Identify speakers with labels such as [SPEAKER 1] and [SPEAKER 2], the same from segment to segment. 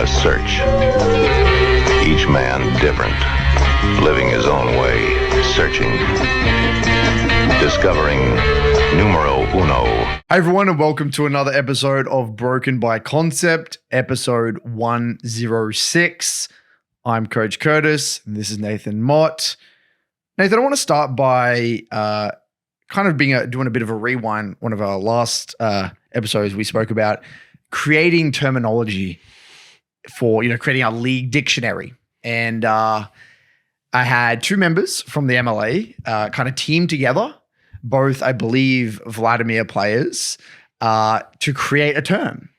[SPEAKER 1] a search. Each man different, living his own way, searching, discovering numero uno.
[SPEAKER 2] Hi everyone, and welcome to another episode of Broken by Concept, episode 106. I'm Coach Curtis, and this is Nathan Mott. Nathan, I want to start by doing a bit of a rewind. One of our last episodes, we spoke about creating terminology for, creating our league dictionary. And I had two members from the MLA kind of team together, both, I believe, Vladimir players, to create a term.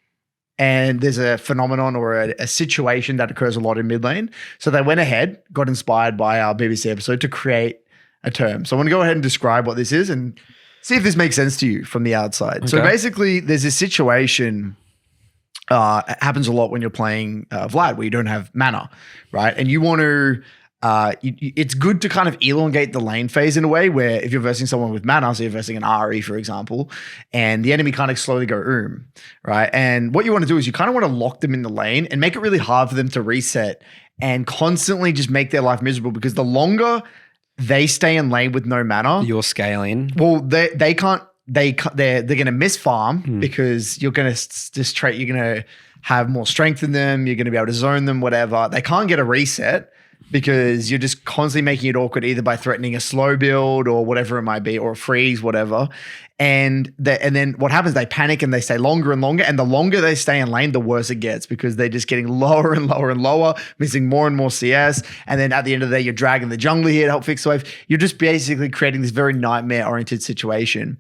[SPEAKER 2] And there's a phenomenon or a situation that occurs a lot in mid lane. So they went ahead, got inspired by our BBC episode to create a term. So I want to go ahead and describe what this is and see if this makes sense to you from the outside. Okay. So basically there's this situation, it happens a lot when you're playing Vlad, where you don't have mana, right? And you want to, it's good to kind of elongate the lane phase in a way where if you're versing someone with mana, so you're versing an RE, for example, and the enemy kind of slowly go right? And what you want to do is you kind of want to lock them in the lane and make it really hard for them to reset and constantly just make their life miserable, because the longer they stay in lane with no mana,
[SPEAKER 3] you're scaling.
[SPEAKER 2] Well, they're going to miss farm because you're going to you're going to have more strength in them. You're going to be able to zone them, whatever. They can't get a reset because you're just constantly making it awkward, either by threatening a slow build or whatever it might be, or a freeze, whatever. And then what happens, they panic and they stay longer and longer. And the longer they stay in lane, the worse it gets, because they're just getting lower and lower and lower, missing more and more CS. And then at the end of the day, you're dragging the jungler here to help fix the wave. You're just basically creating this very nightmare-oriented situation.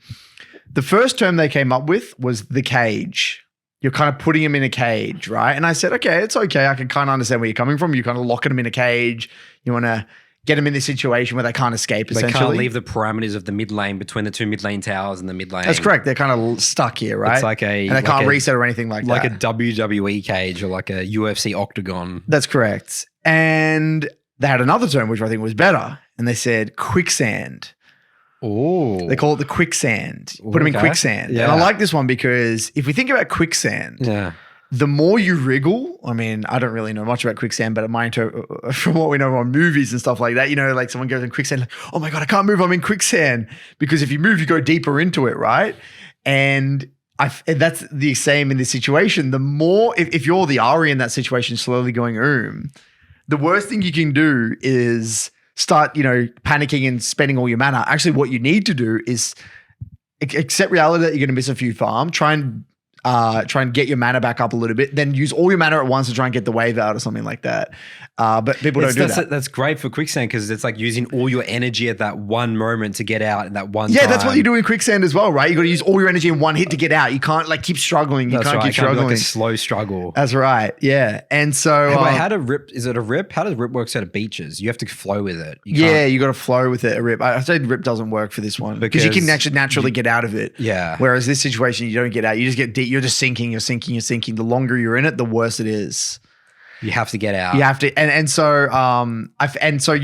[SPEAKER 2] The first term they came up with was the cage. You're kind of putting them in a cage, right? And I said, okay, it's okay. I can kind of understand where you're coming from. You're kind of locking them in a cage. You want to get them in this situation where they can't escape, essentially.
[SPEAKER 3] They can't leave the parameters of the mid lane between the two mid lane towers and the mid lane.
[SPEAKER 2] That's correct. They're kind of stuck here, right?
[SPEAKER 3] It's
[SPEAKER 2] and they can't reset or anything like that.
[SPEAKER 3] Like a WWE cage or like a UFC octagon.
[SPEAKER 2] That's correct. And they had another term, which I think was better. And they said quicksand.
[SPEAKER 3] Oh,
[SPEAKER 2] they call it the quicksand. Put them in quicksand. Yeah. And I like this one because if we think about quicksand, the more you wriggle, I mean, I don't really know much about quicksand, but from what we know on movies and stuff like that, like someone goes in quicksand, like, oh my God, I can't move, I'm in quicksand. Because if you move, you go deeper into it, right? And that's the same in this situation. The more, if you're the Ari in that situation, slowly going the worst thing you can do is start, panicking and spending all your mana. Actually, what you need to do is accept reality that you're going to miss a few farm, try and get your mana back up a little bit, then use all your mana at once to try and get the wave out or something like that. But people don't do that.
[SPEAKER 3] That's great for quicksand because it's like using all your energy at that one moment to get out in that one time.
[SPEAKER 2] Yeah, that's what you do in quicksand as well, right? You got to use all your energy in one hit to get out. You can't keep struggling. You can't keep struggling.
[SPEAKER 3] Be like a slow struggle.
[SPEAKER 2] That's right. Yeah. And so
[SPEAKER 3] is it a rip? How does rip work out of beaches? You have to flow with it.
[SPEAKER 2] You got to flow with it. A rip. I said rip doesn't work for this one because you can actually naturally get out of it.
[SPEAKER 3] Yeah.
[SPEAKER 2] Whereas this situation, you don't get out. You just get deep. You're just sinking. You're sinking. The longer you're in it, the worse it is.
[SPEAKER 3] You have to get out.
[SPEAKER 2] You have to, so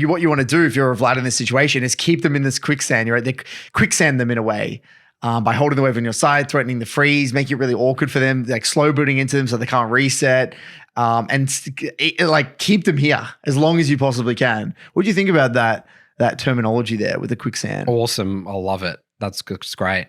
[SPEAKER 2] what you want to do if you're a Vlad in this situation is keep them in this quicksand. You're right, they quicksand them in a way by holding the wave on your side, threatening the freeze, make it really awkward for them, like slow booting into them so they can't reset, and keep them here as long as you possibly can. What do you think about that terminology there with the quicksand?
[SPEAKER 3] Awesome, I love it. That's great.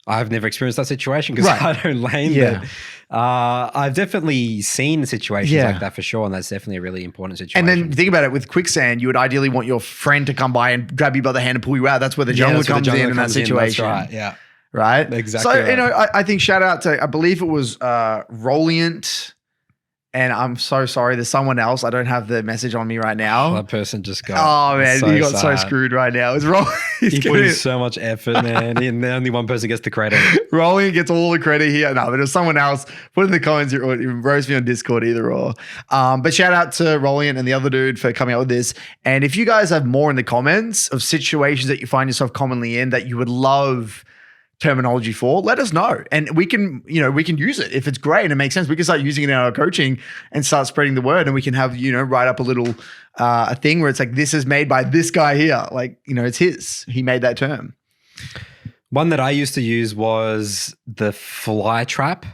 [SPEAKER 3] I've never experienced that situation because I don't lane.
[SPEAKER 2] Yeah.
[SPEAKER 3] But I've definitely seen situations like that for sure, and that's definitely a really important situation.
[SPEAKER 2] And then think about it, with quicksand, you would ideally want your friend to come by and grab you by the hand and pull you out. That's where the jungler comes in that situation.
[SPEAKER 3] That's right, yeah.
[SPEAKER 2] Right?
[SPEAKER 3] Exactly.
[SPEAKER 2] So, I think shout out to, I believe it was Rolliant. And I'm so sorry, there's someone else. I don't have the message on me right now.
[SPEAKER 3] That person just got
[SPEAKER 2] he got so screwed right now. It's wrong.
[SPEAKER 3] He put in so much effort, man. And only one person gets the credit.
[SPEAKER 2] Rolling gets all the credit here. No, but it was someone else. Put in the comments or roast me on Discord, either or. But shout out to Rolling and the other dude for coming up with this. And if you guys have more in the comments of situations that you find yourself commonly in that you would love terminology for, let us know. And we can use it. If it's great and it makes sense, we can start using it in our coaching and start spreading the word. And we can have, write up a little a thing where it's like, this is made by this guy here. Like, it's his. He made that term.
[SPEAKER 3] One that I used to use was the fly trap,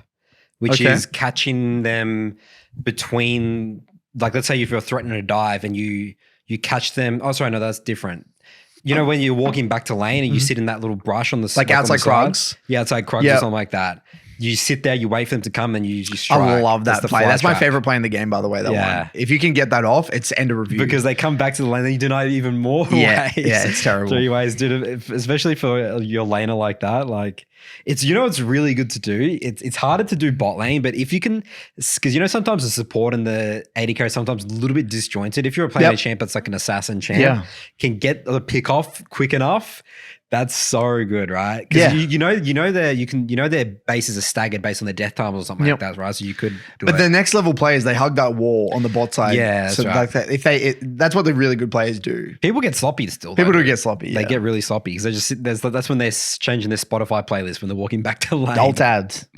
[SPEAKER 3] which is catching them between, like, let's say if you're threatening a dive and you catch them. Oh, sorry, no, that's different. You know, when you're walking back to lane and you sit in that little brush on the
[SPEAKER 2] Like outside Krugs?
[SPEAKER 3] Yeah, outside Krugs or something like that. You sit there, you wait for them to come, and you strike.
[SPEAKER 2] I love that play. That's my
[SPEAKER 3] trap.
[SPEAKER 2] favorite play in the game, by the way. That one. If you can get that off, it's end of review.
[SPEAKER 3] Because they come back to the lane, then you deny even more ways.
[SPEAKER 2] Yeah, it's terrible.
[SPEAKER 3] 3 ways, dude. Especially for your laner like that. Like, it's, you know, it's really good to do. It's harder to do bot lane, but if you can, because, you know, sometimes the support and the AD carry sometimes a little bit disjointed. If you're playing a champ that's like an assassin champ, can get the pick off quick enough. That's so good, right? Because you know their bases are staggered based on their death time or something like that, right? So you could do
[SPEAKER 2] But the next level players, they hug that wall on the bot side.
[SPEAKER 3] Yeah, that's
[SPEAKER 2] so
[SPEAKER 3] right.
[SPEAKER 2] like that, that's what the really good players do.
[SPEAKER 3] People get sloppy still.
[SPEAKER 2] People do get sloppy.
[SPEAKER 3] They get really sloppy because they just that's when they're changing their Spotify playlist when they're walking back to lane.
[SPEAKER 2] Alt ads.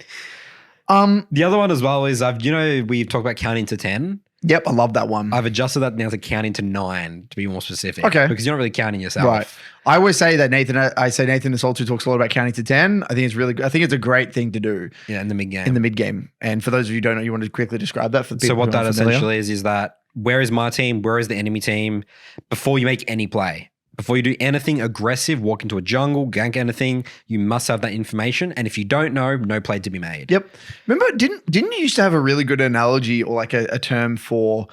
[SPEAKER 3] The other one as well is we've talked about counting to 10.
[SPEAKER 2] Yep, I love that one.
[SPEAKER 3] I've adjusted that now to counting to 9 to be more specific.
[SPEAKER 2] Okay.
[SPEAKER 3] Because you're not really counting yourself.
[SPEAKER 2] Right. I always say that Nathan the Saltu talks a lot about counting to 10. I think it's really good. I think it's a great thing to do.
[SPEAKER 3] Yeah, in the mid game.
[SPEAKER 2] In the mid game. And for those of you who don't know, you want to quickly describe that for the people.
[SPEAKER 3] So what
[SPEAKER 2] who aren't
[SPEAKER 3] that
[SPEAKER 2] familiar?
[SPEAKER 3] essentially is that where is my team? Where is the enemy team? Before you make any play. Before you do anything aggressive, walk into a jungle, gank anything, you must have that information. And if you don't know, no play to be made.
[SPEAKER 2] Yep. Remember, didn't you used to have a really good analogy or like a term for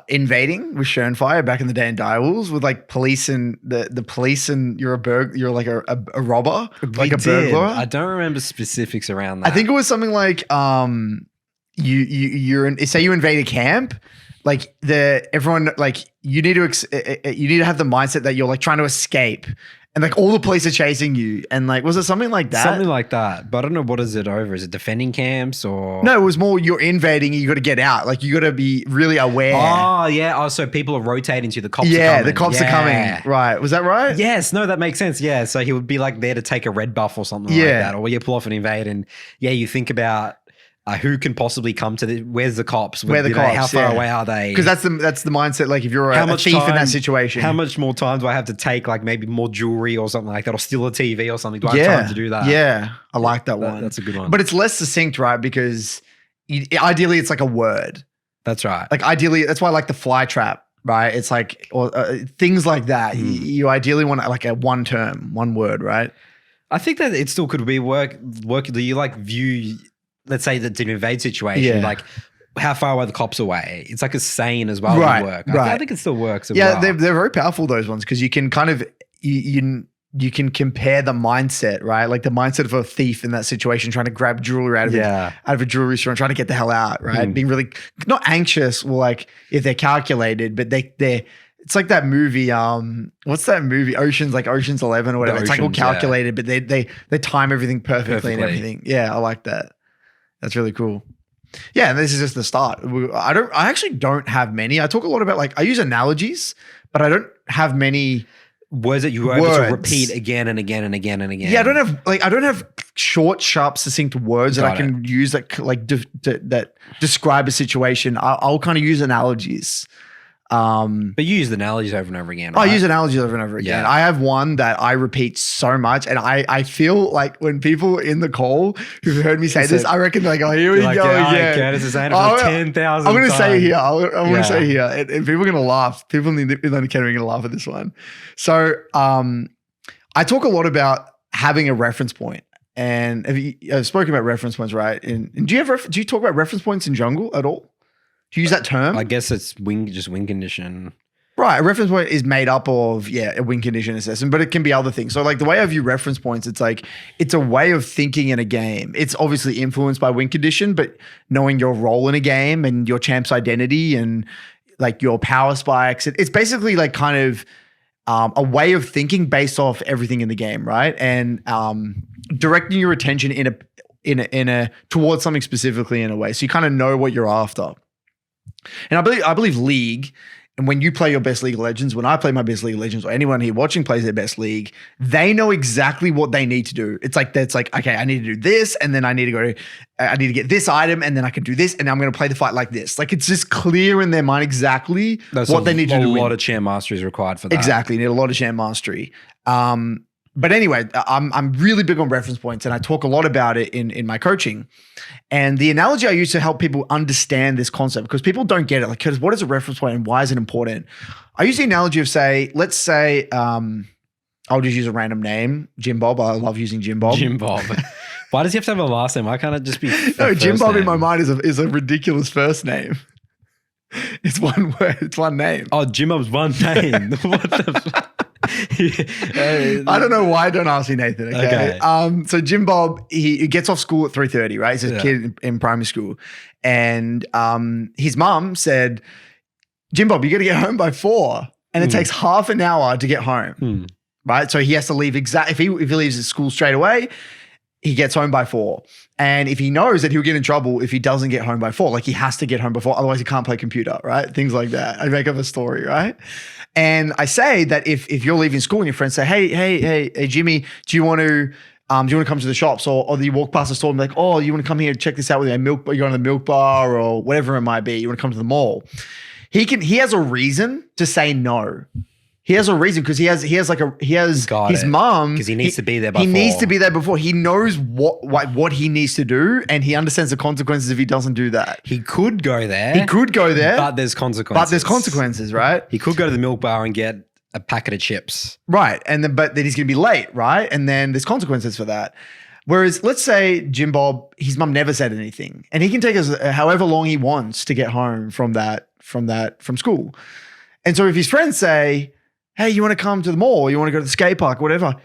[SPEAKER 2] invading with Schönfire back in the day in Direwolves with like police and the police and you're like a robber, like a burglar?
[SPEAKER 3] I don't remember specifics around that.
[SPEAKER 2] I think it was something like say you invade a camp. Like everyone, like you need to have the mindset that you're like trying to escape, and like all the police are chasing you, and like was it something like that?
[SPEAKER 3] Something like that, but I don't know what is it over. Is it defending camps or
[SPEAKER 2] no? It was more you're invading. You got to get out. Like you got to be really aware.
[SPEAKER 3] Oh yeah. Oh, so people are rotating to the cops.
[SPEAKER 2] Yeah,
[SPEAKER 3] are coming.
[SPEAKER 2] the cops are coming. Right? Was that right?
[SPEAKER 3] Yes. No, that makes sense. Yeah. So he would be like there to take a red buff or something like that, or you pull off and invade, and you think about. Who can possibly come to where's the cops?
[SPEAKER 2] Where the cops?
[SPEAKER 3] How far away are they?
[SPEAKER 2] Because that's the mindset. Like if you're a thief in that situation,
[SPEAKER 3] how much more time do I have to take? Like maybe more jewelry or something like that, or steal a TV or something. Do I have time to do that?
[SPEAKER 2] Yeah, I like that one.
[SPEAKER 3] That's a good one.
[SPEAKER 2] But it's less succinct, right? Because ideally, it's like a word.
[SPEAKER 3] That's right.
[SPEAKER 2] Like ideally, that's why I like the fly trap. Right? It's like or things like that. You ideally want like a one term, one word, right?
[SPEAKER 3] I think that it still could be work. Do you like view? Let's say that's an invade situation, like how far away the cops away. It's like a saying as well.
[SPEAKER 2] Right,
[SPEAKER 3] work.
[SPEAKER 2] right.
[SPEAKER 3] I think it still works.
[SPEAKER 2] Yeah, they're very powerful, those ones, because you can kind of you can compare the mindset, right? Like the mindset of a thief in that situation, trying to grab jewelry out of a jewelry store and trying to get the hell out, right? Being really not anxious, or like if they're calculated, but they're. It's like that movie. What's that movie? Ocean's 11 or whatever. It's like all calculated, but they time everything perfectly and everything. Yeah, I like that. That's really cool. Yeah, and this is just the start. I actually don't have many. I talk a lot about I use analogies, but I don't have many
[SPEAKER 3] words that you were able to repeat again and again and again and again.
[SPEAKER 2] Yeah, I don't have short, sharp, succinct words that I can use that describe a situation. I'll kind of use analogies.
[SPEAKER 3] But you use the analogies over and over again, right?
[SPEAKER 2] I use analogies over and over again. I have one that I repeat so much, and I feel like when people in the call who've heard me say this, I reckon they're like, oh, here we go again.
[SPEAKER 3] Curtis is saying it for 10,000
[SPEAKER 2] I'm going to say it here. I'm going to say it here. And people are going to laugh. People in the academy are going to laugh at this one. So I talk a lot about having a reference point. And I've spoken about reference points, right? And do you talk about reference points in jungle at all? Do you use that term?
[SPEAKER 3] I guess it's just win condition.
[SPEAKER 2] Right. A reference point is made up of, a win condition assessment, but it can be other things. So like the way I view reference points, it's like, it's a way of thinking in a game. It's obviously influenced by win condition, but knowing your role in a game and your champ's identity and like your power spikes, it's basically like kind of a way of thinking based off everything in the game, right? And directing your attention in a towards something specifically in a way. So you kind of know what you're after. And I believe League, and when you play your best League of Legends, when I play my best League of Legends, or anyone here watching plays their best League, they know exactly what they need to do. It's like, okay, I need to do this, and then I need to get this item, and then I can do this, and I'm going to play the fight like this. Like it's just clear in their mind exactly what they need to do.
[SPEAKER 3] A lot of champ mastery is required for that.
[SPEAKER 2] Exactly. You need a lot of champ mastery. But anyway, I'm really big on reference points, and I talk a lot about it in my coaching. And the analogy I use to help people understand this concept, because people don't get it, like, because what is a reference point and why is it important? I use the analogy of let's say, I'll just use a random name, Jim Bob. I love using Jim Bob.
[SPEAKER 3] Jim Bob. Why does he have to have a last name? Why can't it just be
[SPEAKER 2] no, Jim Bob in my mind is a ridiculous first name. It's one word. It's one name.
[SPEAKER 3] Oh, Jim Bob's one name. What the
[SPEAKER 2] I don't know why. Don't ask me, Nathan. Okay. So Jim Bob, he gets off school at 3:30, right? He's a kid in primary school. And his mom said, Jim Bob, you got to get home by 4. And it takes half an hour to get home. Right? So he has to leave if he leaves his school straight away, he gets home by 4. And if he knows that he'll get in trouble if he doesn't get home by 4, like he has to get home before, otherwise he can't play computer, right? Things like that. I make up a story, right? And I say that if you're leaving school and your friends say, hey, Jimmy, do you want to come to the shops? Or you walk past the store and be like, oh, you want to come here and check this out with me? You're going to the milk bar or whatever it might be. You want to come to the mall. He has a reason to say no. He has a reason because he has his mom,
[SPEAKER 3] because he needs to be there before.
[SPEAKER 2] He needs to be there before. He knows what he needs to do, and he understands the consequences if he doesn't do that.
[SPEAKER 3] He could go there.
[SPEAKER 2] But
[SPEAKER 3] there's consequences.
[SPEAKER 2] Right?
[SPEAKER 3] He could go to the milk bar and get a packet of chips.
[SPEAKER 2] Right. But then he's going to be late, right? And then there's consequences for that. Whereas let's say Jim Bob, his mum never said anything, and he can take us however long he wants to get home from school. And so if his friends say, hey, you want to come to the mall? You want to go to the skate park, whatever?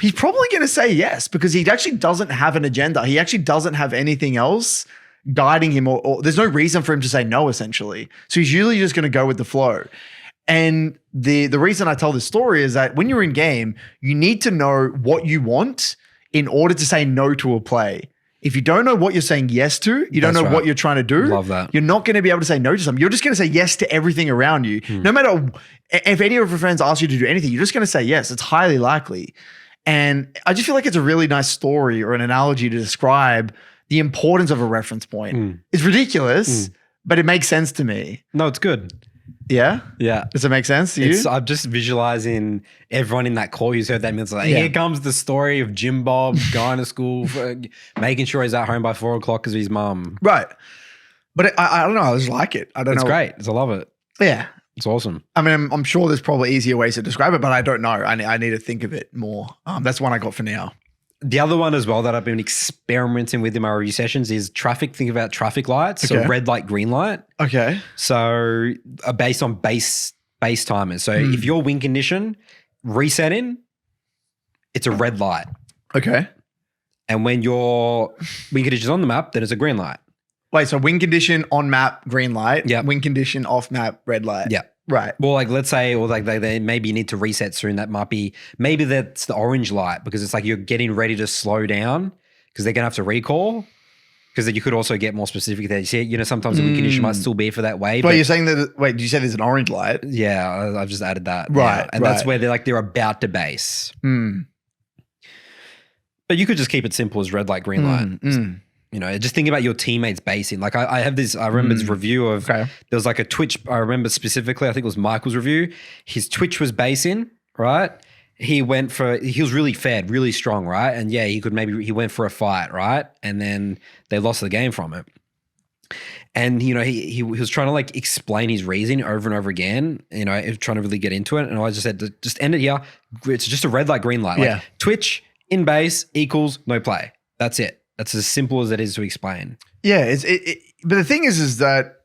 [SPEAKER 2] He's probably going to say yes because he actually doesn't have an agenda. He actually doesn't have anything else guiding him or there's no reason for him to say no, essentially. So he's usually just going to go with the flow. And the reason I tell this story is that when you're in game, you need to know what you want in order to say no to a play. If you don't know what you're saying yes to, you don't know what you're trying to do.
[SPEAKER 3] Love that.
[SPEAKER 2] You're not going to be able to say no to something. You're just going to say yes to everything around you. No matter if any of your friends ask you to do anything, you're just going to say yes. It's highly likely. And I just feel like it's a really nice story or an analogy to describe the importance of a reference point. It's ridiculous, but it makes sense to me.
[SPEAKER 3] No, it's good.
[SPEAKER 2] Yeah?
[SPEAKER 3] Yeah.
[SPEAKER 2] Does it make sense to you?
[SPEAKER 3] I'm just visualizing everyone in that call who's heard that. It's like, here comes the story of Jim Bob going to school, making sure he's at home by 4 o'clock because of his mum.
[SPEAKER 2] Right. But I don't know. I just like it. I don't know.
[SPEAKER 3] It's great. I love it.
[SPEAKER 2] Yeah.
[SPEAKER 3] It's awesome.
[SPEAKER 2] I mean, I'm sure there's probably easier ways to describe it, but I don't know. I need to think of it more. That's one I got for now.
[SPEAKER 3] The other one as well that I've been experimenting with in my review sessions is traffic. Think about traffic lights. So red light, green light.
[SPEAKER 2] Okay.
[SPEAKER 3] So based on base timers. So if your win condition resetting, it's a red light.
[SPEAKER 2] Okay.
[SPEAKER 3] And when your win condition is on the map, then it's a green light.
[SPEAKER 2] Wait, so win condition on map, green light.
[SPEAKER 3] Yeah.
[SPEAKER 2] Win condition off map, red light.
[SPEAKER 3] Yeah.
[SPEAKER 2] Right.
[SPEAKER 3] Well, like let's say, or like they maybe you need to reset soon. That might be, maybe that's the orange light because it's like you're getting ready to slow down because they're going to have to recall. Because you could also get more specific there. You see, sometimes the win condition might still be for that wave.
[SPEAKER 2] But you're saying that, did you say there's an orange light?
[SPEAKER 3] Yeah, I've just added that.
[SPEAKER 2] Right.
[SPEAKER 3] Yeah. And that's where they're about to base. But you could just keep it simple as red light, green light. Just think about your teammates basing. Like I have this, I remember this review of, there was like a Twitch, I remember specifically, I think it was Michael's review. His Twitch was basing, right? He was really fed, really strong, right? And yeah, he went for a fight, right? And then they lost the game from it. And, he was trying to like explain his reasoning over and over again, trying to really get into it. And I just said, just end it here. It's just a red light, green light. Like Twitch in base equals no play. That's it. That's as simple as it is to explain.
[SPEAKER 2] Yeah, but the thing is that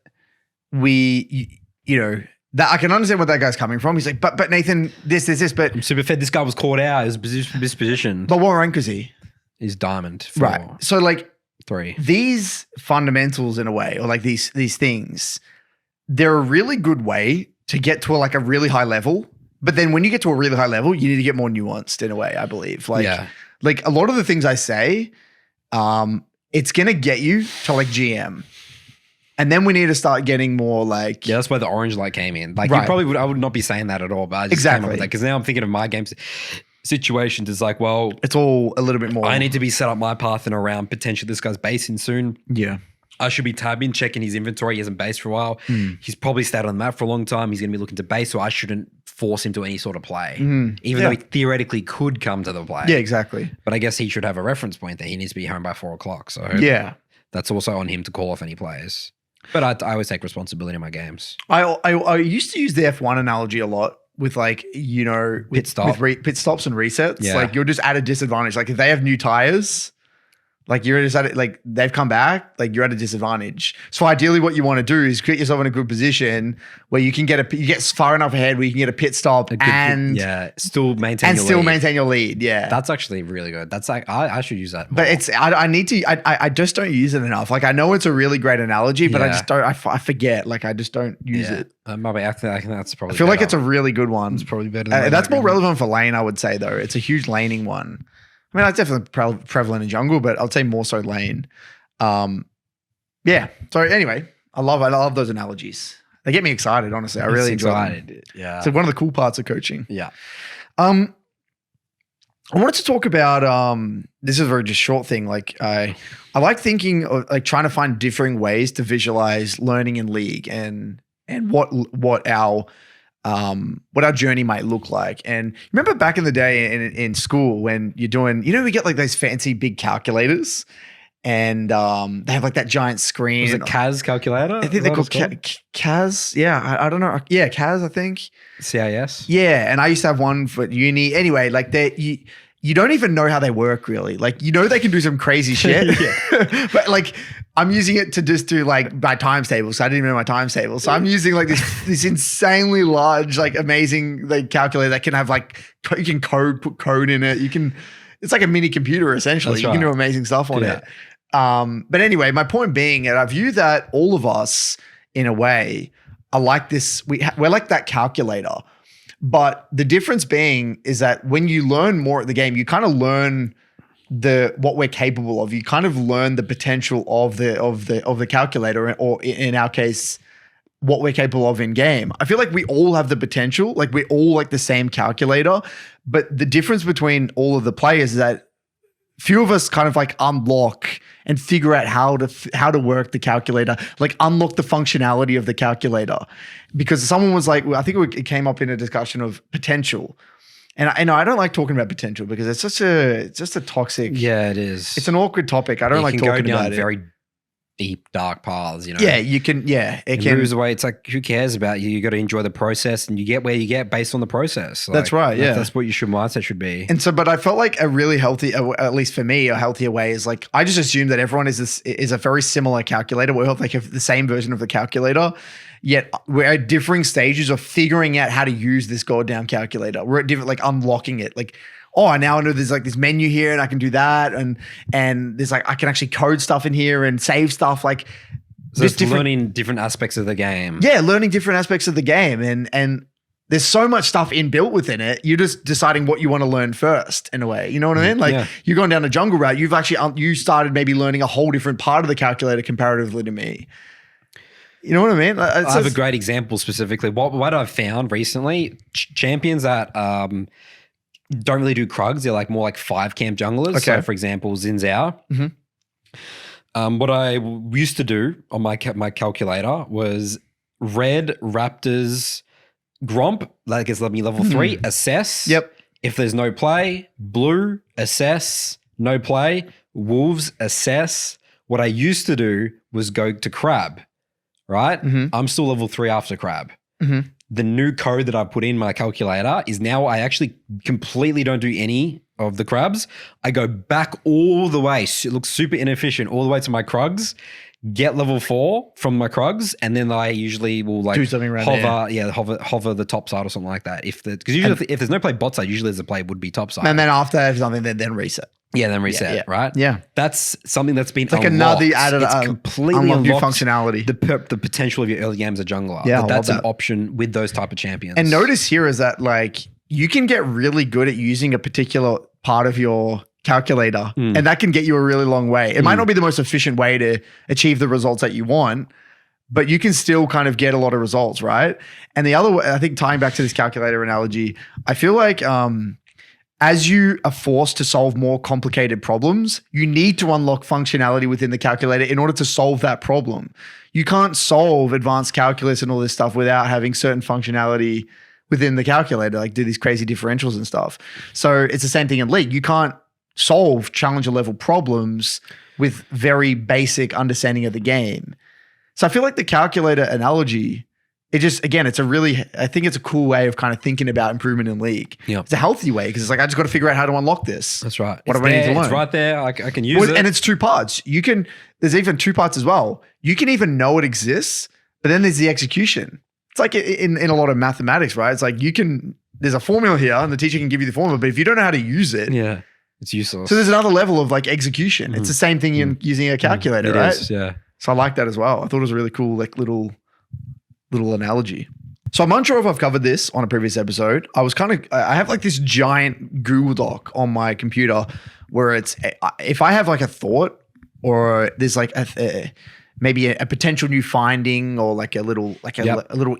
[SPEAKER 2] that I can understand where that guy's coming from. He's like, but Nathan, this, but
[SPEAKER 3] I'm super fed. This guy was caught out. His position.
[SPEAKER 2] But what rank is he?
[SPEAKER 3] He's diamond.
[SPEAKER 2] Right. So like
[SPEAKER 3] 3.
[SPEAKER 2] These fundamentals in a way, or like these things, they're a really good way to get to a really high level. But then when you get to a really high level, you need to get more nuanced in a way, I believe. Like a lot of the things I say, it's going to get you to like GM. And then we need to start getting more like...
[SPEAKER 3] Yeah, that's where the orange light came in. Like you probably I would not be saying that at all, but I just came up with that because now I'm thinking of my game situations. It's like, well...
[SPEAKER 2] It's all a little bit more...
[SPEAKER 3] I need to be set up my path and around potentially this guy's basing soon.
[SPEAKER 2] Yeah.
[SPEAKER 3] I should be tabbing, checking his inventory. He hasn't based for a while. He's probably stayed on the map for a long time. He's going to be looking to base, so I shouldn't force him to any sort of play, even though he theoretically could come to the play.
[SPEAKER 2] Yeah, exactly.
[SPEAKER 3] But I guess he should have a reference point that he needs to be home by 4 o'clock. So that's also on him to call off any players. But I always take responsibility in my games.
[SPEAKER 2] I used to use the F1 analogy a lot with like, you know,
[SPEAKER 3] Pit stop.
[SPEAKER 2] with pit stops and resets.
[SPEAKER 3] Yeah.
[SPEAKER 2] Like you're just at a disadvantage. Like if they have new tires, like you're just at it, like they've come back, like you're at a disadvantage. So ideally what you want to do is get yourself in a good position where you can you get far enough ahead where you can get a pit stop and
[SPEAKER 3] still maintain
[SPEAKER 2] your lead. Yeah.
[SPEAKER 3] That's actually really good. That's like, I should use that more.
[SPEAKER 2] But I just don't use it enough. Like I know it's a really great analogy, but I just don't, I forget. Like I just don't use it.
[SPEAKER 3] I think that's probably
[SPEAKER 2] I feel like it's a really good one.
[SPEAKER 3] It's probably better than
[SPEAKER 2] that's more relevant for lane, I would say, though. It's a huge laning one. I mean, that's definitely prevalent in jungle, but I'd say more so lane. Yeah. So anyway, I love those analogies. They get me excited, honestly. I really enjoy them.
[SPEAKER 3] Yeah.
[SPEAKER 2] It's like one of the cool parts of coaching.
[SPEAKER 3] Yeah.
[SPEAKER 2] I wanted to talk about this is a very just short thing. Like I like thinking of like trying to find differing ways to visualize learning in league and what our journey might look like. And remember back in the day in school when you're doing, you know, we get like those fancy big calculators and they have like that giant screen.
[SPEAKER 3] Was it CAS calculator?
[SPEAKER 2] I think they're called CAS. Yeah, I don't know. Yeah, CAS, I think.
[SPEAKER 3] CIS?
[SPEAKER 2] Yeah, and I used to have one for uni. Anyway, like you don't even know how they work really. Like, you know, they can do some crazy shit. But like, I'm using it to just do like my times table. So I didn't even know my times table. So I'm using like this insanely large, like amazing like calculator that can have like, you can put code in it. It's like a mini computer essentially. You can do amazing stuff on it. But anyway, my point being, and I view that all of us in a way are like this. We're like that calculator. But the difference being is that when you learn more at the game, you kind of learn what we're capable of. You kind of learn the potential of the calculator, or in our case, what we're capable of in game. I feel like we all have the potential. Like we're all like the same calculator, but the difference between all of the players is that few of us kind of like unlock and figure out how to work the calculator, like unlock the functionality of the calculator. Because someone was like, I think it came up in a discussion of potential. And I don't like talking about potential because it's just a toxic.
[SPEAKER 3] Yeah, it is.
[SPEAKER 2] It's an awkward topic. I don't like talking about it.
[SPEAKER 3] Very deep, dark paths, you know?
[SPEAKER 2] Yeah, you can, it can.
[SPEAKER 3] moves away. It's like, who cares about you? You got to enjoy the process and you get where you get based on the process. Like,
[SPEAKER 2] that's right, yeah.
[SPEAKER 3] That's what your mindset should be.
[SPEAKER 2] And so, but I felt like a really healthy, at least for me, a healthier way is like, I just assume that everyone is a very similar calculator. We all like have the same version of the calculator, yet we're at differing stages of figuring out how to use this goddamn calculator. We're at different, like unlocking it. Like, oh, now I know there's like this menu here and I can do that. And there's like, I can actually code stuff in here and save stuff. Like,
[SPEAKER 3] so just learning different aspects of the game.
[SPEAKER 2] Yeah, learning different aspects of the game. And there's so much stuff inbuilt within it. You're just deciding what you want to learn first in a way. You know what I mean? Like you're going down a jungle route. You've actually, you started maybe learning a whole different part of the calculator comparatively to me. You know what I mean?
[SPEAKER 3] I have a great example specifically. What I've found recently, champions that don't really do Krugs. They're like more like 5 camp junglers. Okay. So for example, Xin Zhao. Mm-hmm. What I used to do on my calculator was red, Raptors, Gromp, that gets me level 3, assess.
[SPEAKER 2] Yep.
[SPEAKER 3] If there's no play, blue, assess, no play, wolves, assess. What I used to do was go to crab, right? Mm-hmm. I'm still level 3 after crab. Mm-hmm. The new code that I put in my calculator is now I actually completely don't do any of the crabs. I go back all the way. It looks super inefficient all the way to my Krugs, get level 4 from my Krugs, and then I usually will like
[SPEAKER 2] do something around
[SPEAKER 3] hover the top side or something like that. Because usually if there's no play bot side, usually as a play would be top side.
[SPEAKER 2] And then after if something, then reset.
[SPEAKER 3] Yeah, then reset, right?
[SPEAKER 2] Yeah.
[SPEAKER 3] That's something that's been
[SPEAKER 2] like
[SPEAKER 3] unlocked.
[SPEAKER 2] Another added,
[SPEAKER 3] it's completely
[SPEAKER 2] unlocked
[SPEAKER 3] new
[SPEAKER 2] functionality.
[SPEAKER 3] The potential of your early game as a jungler.
[SPEAKER 2] Yeah,
[SPEAKER 3] that's an option with those type of champions.
[SPEAKER 2] And notice here is that like you can get really good at using a particular part of your calculator and that can get you a really long way. It might not be the most efficient way to achieve the results that you want, but you can still kind of get a lot of results, right? And the other way, I think tying back to this calculator analogy, I feel like as you are forced to solve more complicated problems, you need to unlock functionality within the calculator in order to solve that problem. You can't solve advanced calculus and all this stuff without having certain functionality within the calculator, like do these crazy differentials and stuff. So it's the same thing in League. You can't solve challenger level problems with very basic understanding of the game. So I feel like the calculator analogy, it just, again, I think it's a cool way of kind of thinking about improvement in League.
[SPEAKER 3] Yeah.
[SPEAKER 2] It's a healthy way because it's like, I just got to figure out how to unlock this.
[SPEAKER 3] That's right.
[SPEAKER 2] What do I need to learn?
[SPEAKER 3] It's right there. I can use it.
[SPEAKER 2] And it's two parts. There's even two parts as well. You can even know it exists, but then there's the execution. It's like in a lot of mathematics, right? It's like there's a formula here and the teacher can give you the formula, but if you don't know how to use it,
[SPEAKER 3] yeah, it's useless.
[SPEAKER 2] So there's another level of like execution. It's the same thing in using a calculator, right?
[SPEAKER 3] It is, yeah.
[SPEAKER 2] So I like that as well. I thought it was a really cool, like little analogy. So I'm unsure if I've covered this on a previous episode. I have like this giant Google Doc on my computer where if I have like a thought or there's like maybe a potential new finding or like a little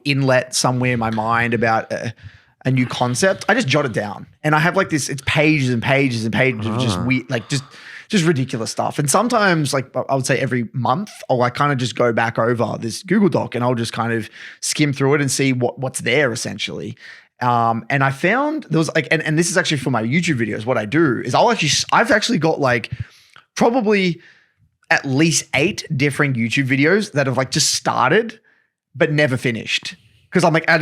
[SPEAKER 2] inlet somewhere in my mind about a new concept, I just jot it down. And I have like this, it's pages and pages and pages of just weird, like just ridiculous stuff. And sometimes, like I would say every month, I'll like kind of just go back over this Google Doc and I'll just kind of skim through it and see what's there essentially. And I found there was like, and this is actually for my YouTube videos, what I do is I've actually got like probably at least 8 different YouTube videos that have like just started, but never finished. Cause I'm like, I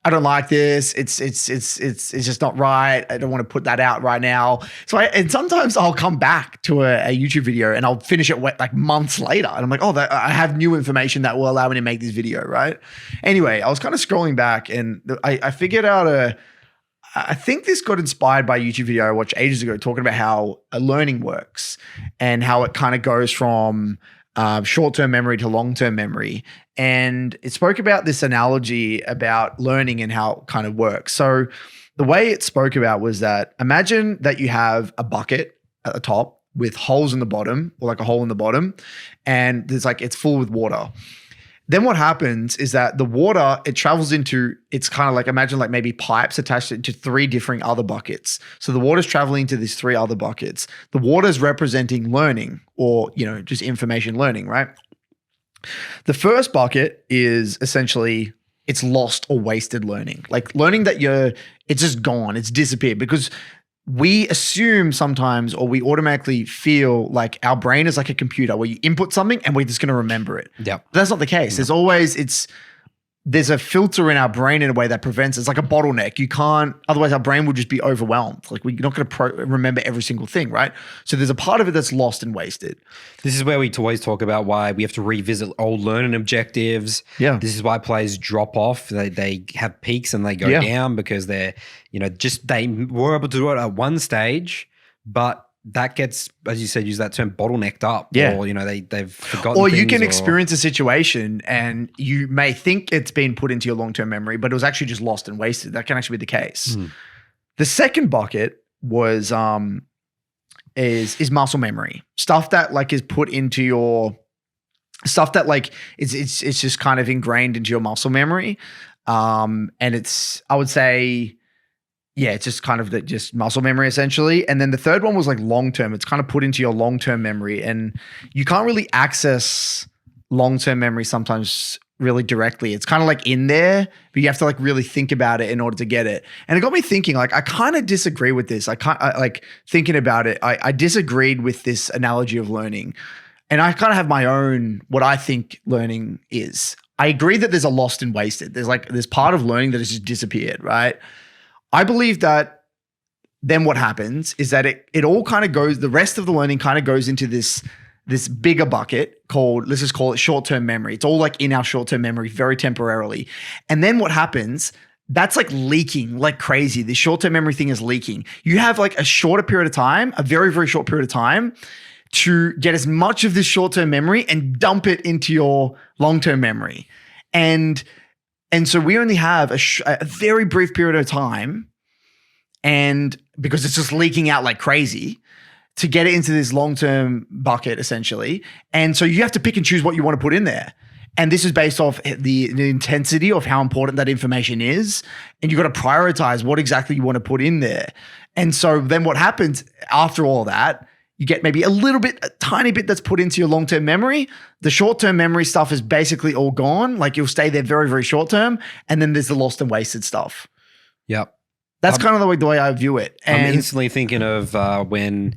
[SPEAKER 2] don't like this. It's just not right. I don't want to put that out right now. So and sometimes I'll come back to a YouTube video and I'll finish it like months later. And I'm like, I have new information that will allow me to make this video, right? Anyway, I was kind of scrolling back and I figured out I think this got inspired by a YouTube video I watched ages ago talking about how learning works and how it kind of goes from short-term memory to long-term memory. And it spoke about this analogy about learning and how it kind of works. So the way it spoke about was that imagine that you have a bucket at the top with holes in the bottom or like a hole in the bottom and there's like, it's full with water. Then what happens is that the water, it travels into, it's kind of like, imagine like maybe pipes attached to 3 different other buckets. So the water's traveling to these 3 other buckets. The water's representing learning or, just information learning, right? The first bucket is essentially, it's lost or wasted learning. Like learning that it's just gone, it's disappeared because we assume sometimes, or we automatically feel like our brain is like a computer where you input something and we're just going to remember it.
[SPEAKER 3] Yeah.
[SPEAKER 2] That's not the case. There's a filter in our brain in a way that prevents, it's like a bottleneck. You can't, otherwise our brain will just be overwhelmed. Like we're not going to remember every single thing, right? So there's a part of it that's lost and wasted.
[SPEAKER 3] This is where we always talk about why we have to revisit old learning objectives.
[SPEAKER 2] Yeah.
[SPEAKER 3] This is why players drop off. They have peaks and they go down because they're, they were able to do it at one stage, but that gets, as you said, use that term, bottlenecked up.
[SPEAKER 2] Yeah.
[SPEAKER 3] Or, they've forgotten
[SPEAKER 2] Or
[SPEAKER 3] things,
[SPEAKER 2] you can experience a situation and you may think it's been put into your long-term memory, but it was actually just lost and wasted. That can actually be the case. The second bucket was is muscle memory. Stuff that like is put into your stuff that like it's just kind of ingrained into your muscle memory. And it's, I would say, yeah, it's just kind of just muscle memory essentially. And then the third one was like long-term. It's kind of put into your long-term memory and you can't really access long-term memory sometimes really directly. It's kind of like in there, but you have to like really think about it in order to get it. And it got me thinking, like, I kind of disagree with this. Like thinking about it, I disagreed with this analogy of learning. And I kind of have my own, what I think learning is. I agree that there's a lost and wasted. There's part of learning that has just disappeared, right? I believe that then what happens is that it all kind of goes, the rest of the learning kind of goes into this bigger bucket called, let's just call it short-term memory. It's all like in our short-term memory very temporarily. And then what happens, that's like leaking like crazy. The short-term memory thing is leaking. You have like a shorter period of time, a very, very short period of time to get as much of this short-term memory and dump it into your long-term memory. And so we only have a very brief period of time, and because it's just leaking out like crazy, to get it into this long-term bucket essentially. And so you have to pick and choose what you want to put in there. And this is based off the intensity of how important that information is. And you've got to prioritize what exactly you want to put in there. And so then what happens after all that, you get maybe a tiny bit that's put into your long-term memory. The short-term memory stuff is basically all gone. Like you'll stay there very, very short-term. And then there's the lost and wasted stuff.
[SPEAKER 3] Yep.
[SPEAKER 2] That's kind of the way I view it. And
[SPEAKER 3] I'm instantly thinking of when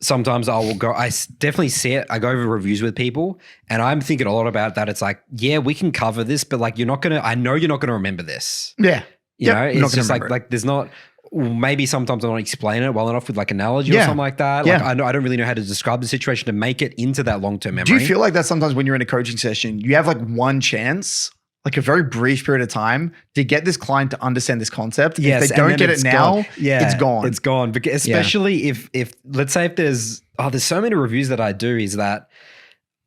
[SPEAKER 3] sometimes I will go, definitely see it. I go over reviews with people and I'm thinking a lot about that. It's like, yeah, we can cover this, but like I know you're not going to remember this.
[SPEAKER 2] Yeah.
[SPEAKER 3] You know, it's just like there's not, maybe sometimes I don't explain it well enough with like analogy or something like that. Like I don't really know how to describe the situation to make it into that long-term memory.
[SPEAKER 2] Do you feel like that sometimes when you're in a coaching session, you have like one chance, like a very brief period of time to get this client to understand this concept?
[SPEAKER 3] Yes,
[SPEAKER 2] if they don't get it now, it's gone.
[SPEAKER 3] It's gone. Because especially if let's say if there's so many reviews that I do is that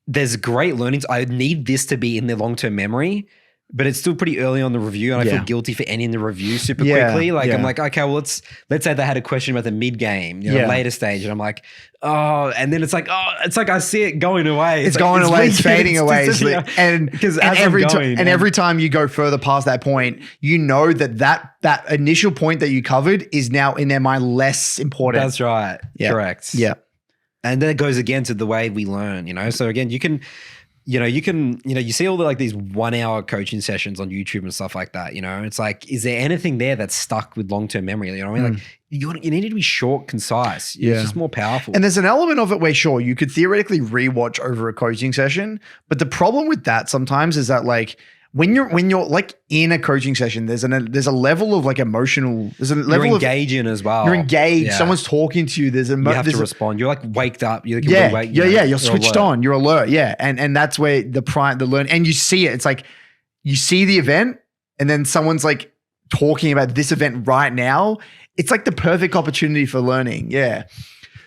[SPEAKER 3] there's great learnings. I need this to be in their long-term memory, but it's still pretty early on the review and I feel guilty for ending the review super quickly. Like I'm like, okay, well, let's say they had a question about the mid game, later stage. And I'm like, oh, and then it's like I see it going away.
[SPEAKER 2] It's going away, it's fading away. And every time you go further past that point, you know that initial point that you covered is now in their mind less important.
[SPEAKER 3] That's right.
[SPEAKER 2] Yeah.
[SPEAKER 3] Correct.
[SPEAKER 2] Yeah.
[SPEAKER 3] And then it goes again to the way we learn, So again, you see all the like these 1 hour coaching sessions on YouTube and stuff like that, It's like, is there anything there that's stuck with long-term memory? You know what I mean? Like you need to be short, concise. It's just more powerful.
[SPEAKER 2] And there's an element of it where sure, you could theoretically rewatch over a coaching session, but the problem with that sometimes is that like when you're like in a coaching session, there's a level of like emotional, there's a level
[SPEAKER 3] you're engaging as well.
[SPEAKER 2] You're engaged. Someone's talking to you. You have
[SPEAKER 3] to respond. You're like waked up. You're
[SPEAKER 2] You're switched on. You're alert. Yeah. And that's where the learn, and you see it. It's like you see the event and then someone's like talking about this event right now. It's like the perfect opportunity for learning. Yeah.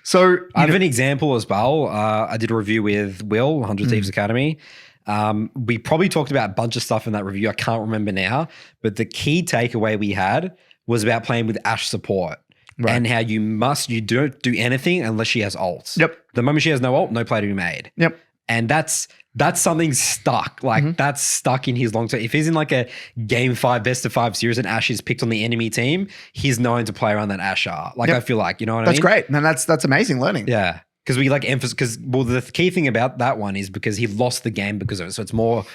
[SPEAKER 2] So
[SPEAKER 3] I have an example as well. I did a review with Will, 100 Thieves Academy. We probably talked about a bunch of stuff in that review. I can't remember now, but the key takeaway we had was about playing with Ash support and how you don't do anything unless she has ults.
[SPEAKER 2] Yep.
[SPEAKER 3] The moment she has no ult, no play to be made.
[SPEAKER 2] Yep.
[SPEAKER 3] And that's something stuck. Like that's stuck in his long term. If he's in like a game 5 best of 5 series and Ash is picked on the enemy team, he's known to play around that Ash R. Like I feel like, you know what I mean?
[SPEAKER 2] That's great. And that's amazing learning.
[SPEAKER 3] Yeah. Because we like emphasize, the key thing about that one is because he lost the game because of it. So it's more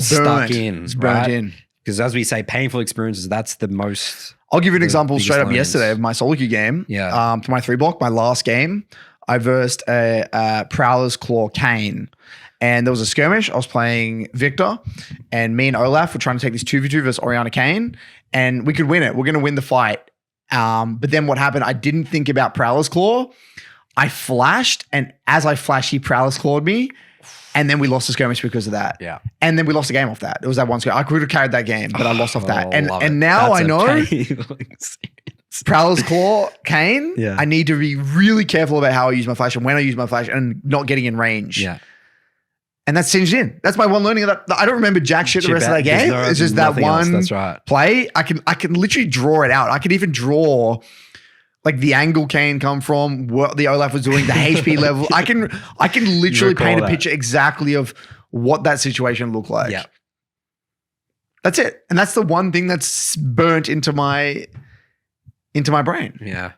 [SPEAKER 3] stuck in.
[SPEAKER 2] It's burnt in.
[SPEAKER 3] Because as we say, painful experiences, that's the most.
[SPEAKER 2] I'll give you an example straight up yesterday of my solo queue game.
[SPEAKER 3] Yeah.
[SPEAKER 2] For my 3-block, my last game, I versed a Prowler's Claw Kane. And there was a skirmish. I was playing Victor and me and Olaf were trying to take this 2v2 versus Oriana Kane and we could win it. We're going to win the fight. But then what happened, I didn't think about Prowler's Claw. I flashed, and as I flashed, he Prowler's Clawed me, and then we lost the skirmish because of that.
[SPEAKER 3] Yeah.
[SPEAKER 2] And then we lost the game off that. It was that one skirmish. I could have carried that game, but I lost off that. And now I know Prowler's Claw, Kane, I need to be really careful about how I use my flash and when I use my flash and not getting in range.
[SPEAKER 3] Yeah.
[SPEAKER 2] And that's singed in. That's my one learning. I don't remember jack shit the rest of that game. It's just that one play. I can literally draw it out. I can even draw like the angle Kane come from, what the Olaf was doing, the HP level. I can literally paint a picture exactly of what that situation looked like.
[SPEAKER 3] Yeah.
[SPEAKER 2] That's it. And that's the one thing that's burnt into my brain.
[SPEAKER 3] Yeah.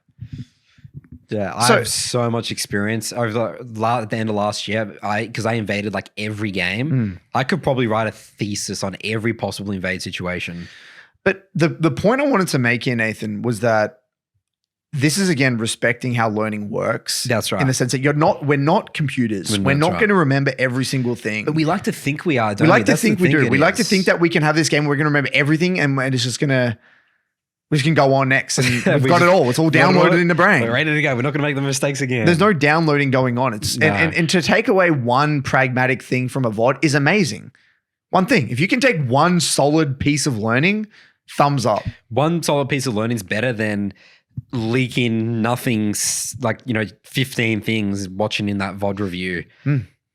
[SPEAKER 3] Yeah, I have so much experience over at the end of last year. Because I invaded like every game. I could probably write a thesis on every possible invade situation.
[SPEAKER 2] But the point I wanted to make here, Nathan, was that this is again respecting how learning works.
[SPEAKER 3] That's right.
[SPEAKER 2] In the sense that we're not computers. We're not going to remember every single thing.
[SPEAKER 3] But we like to think we are. Don't
[SPEAKER 2] we like to think we do. We like to think that we can have this game. We're going to remember everything, and it's just going to. We can go on next and we've got it all. It's all downloaded in the brain.
[SPEAKER 3] We're ready to go. We're not going to make the mistakes again.
[SPEAKER 2] There's no downloading going on. And to take away one pragmatic thing from a VOD is amazing. One thing, if you can take one solid piece of learning, thumbs up.
[SPEAKER 3] One solid piece of learning is better than leaking nothing's like, 15 things watching in that VOD review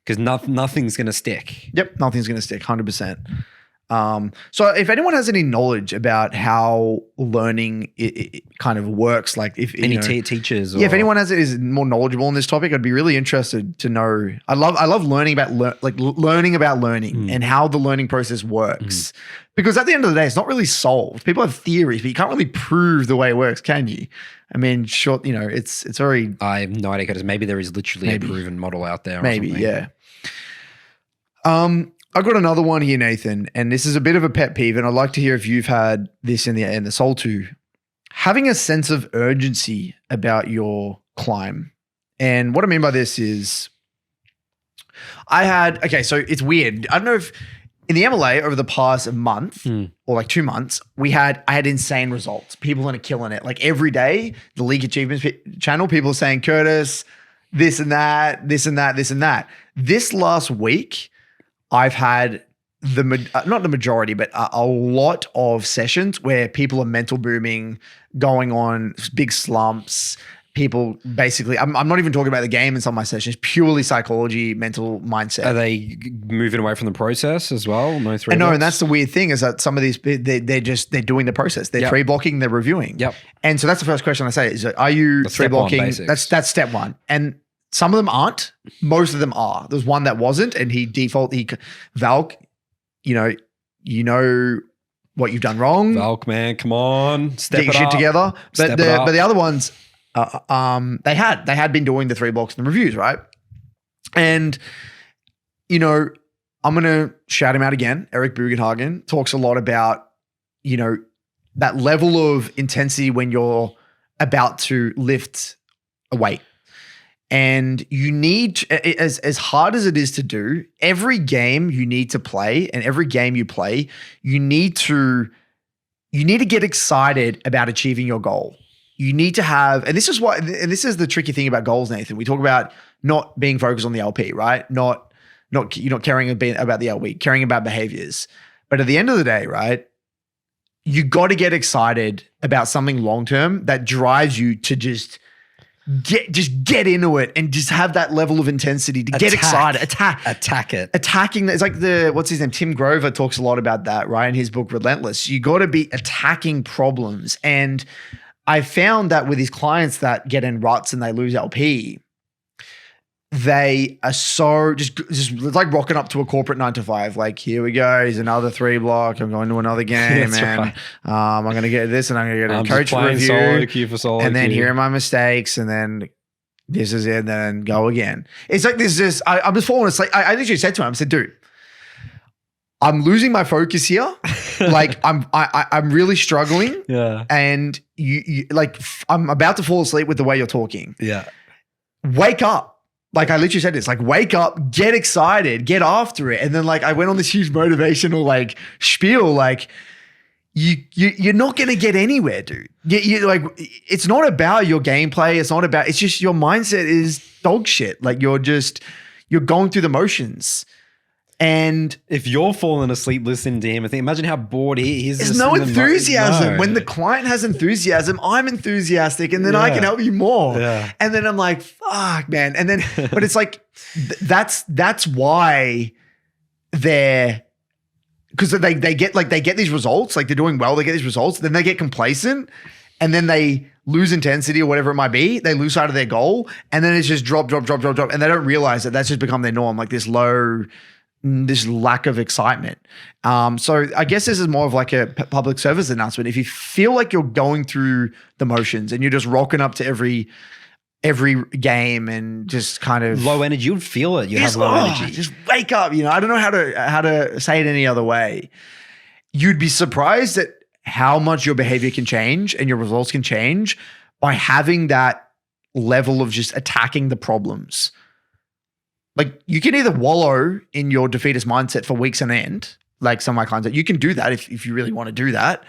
[SPEAKER 3] because nothing's going to stick.
[SPEAKER 2] Yep. Nothing's going to stick 100%. So if anyone has any knowledge about how learning it kind of works, like if
[SPEAKER 3] Any
[SPEAKER 2] you know,
[SPEAKER 3] teachers?
[SPEAKER 2] if anyone is more knowledgeable in this topic, I'd be really interested to know. I love learning about learning about learning and how the learning process works, because at the end of the day, it's not really solved. People have theories, but you can't really prove the way it works, can you? I mean, sure, you know, it's very.
[SPEAKER 3] I have no idea, because maybe there is literally a proven model out there.
[SPEAKER 2] Maybe,
[SPEAKER 3] or something.
[SPEAKER 2] yeah. I've got another one here, Nathan, and this is a bit of a pet peeve, and I'd like to hear if you've had this in the Saltu. Having a sense of urgency about your climb. And what I mean by this is so it's weird. I don't know if in the MLA over the past month or like 2 months, I had insane results. People are killing it. Like every day, the League Achievements channel, people are saying, Curtis, this and that, this and that, this and that. This last week, I've had not the majority, but a lot of sessions where people are mental booming, going on big slumps. People basically, I'm not even talking about the game in some of my sessions, purely psychology, mental mindset.
[SPEAKER 3] Are they moving away from the process as well? No three.
[SPEAKER 2] And that's the weird thing, is that some of these, they're doing the process. They're three blocking, they're reviewing.
[SPEAKER 3] Yep.
[SPEAKER 2] And so that's the first question I say is, are you three blocking? That's step one. And some of them aren't. Most of them are. There's one that wasn't, and Valk, you know what you've done wrong.
[SPEAKER 3] Valk, man, come on,
[SPEAKER 2] get your shit together. But the other ones, they had been doing the 3 blocks and the reviews, right? And you know, I'm gonna shout him out again. Eric Bugenhagen talks a lot about, you know, that level of intensity when you're about to lift a weight. And you need, as hard as it is to do, every game you need to play, and every game you play, you need to get excited about achieving your goal. You need to have, and this is the tricky thing about goals, Nathan. We talk about not being focused on the LP, right? You're not caring about the LP, caring about behaviors. But at the end of the day, right, you got to get excited about something long term that drives you to just get into it and just have that level of intensity to get excited.
[SPEAKER 3] Attack it.
[SPEAKER 2] Attacking. It's like what's his name? Tim Grover talks a lot about that, right? In his book, Relentless. You got to be attacking problems. And I found that with his clients that get in ruts and they lose LP, they are so just it's like rocking up to a corporate 9 to 5. Like, here we go. Here's another 3 block. I'm going to another game, man. Right. I'm going to get this, and I'm going to get a coach review. And then here are my mistakes, and then this is it, and then go again. It's like this. Just I'm just falling asleep. I literally said to him, I said, dude, I'm losing my focus here. Like I'm really struggling.
[SPEAKER 3] Yeah.
[SPEAKER 2] And you like I'm about to fall asleep with the way you're talking.
[SPEAKER 3] Yeah.
[SPEAKER 2] Wake up. Like I literally said this, like wake up, get excited, get after it. And then like I went on this huge motivational like spiel, like you're not going to get anywhere, dude. You like, it's not about your gameplay. It's just your mindset is dog shit. Like you're going through the motions. And
[SPEAKER 3] if you're falling asleep listening to him, I think imagine how bored he is.
[SPEAKER 2] There's no enthusiasm. When the client has enthusiasm, I'm enthusiastic, and then I can help you more.
[SPEAKER 3] Yeah.
[SPEAKER 2] And then I'm like, fuck, man. And then, but it's like, that's why because they get these results, like they're doing well, they get these results, then they get complacent, and then they lose intensity or whatever it might be. They lose sight of their goal, and then it's just drop. And they don't realize that that's just become their norm, like this lack of excitement. So I guess this is more of like a public service announcement. If you feel like you're going through the motions and you're just rocking up to every game and just kind of
[SPEAKER 3] low energy, you'd feel it. You have low energy.
[SPEAKER 2] Just wake up. You know, I don't know how to say it any other way. You'd be surprised at how much your behavior can change and your results can change by having that level of just attacking the problems. Like you can either wallow in your defeatist mindset for weeks on end, like some of my clients, you can do that if you really want to do that.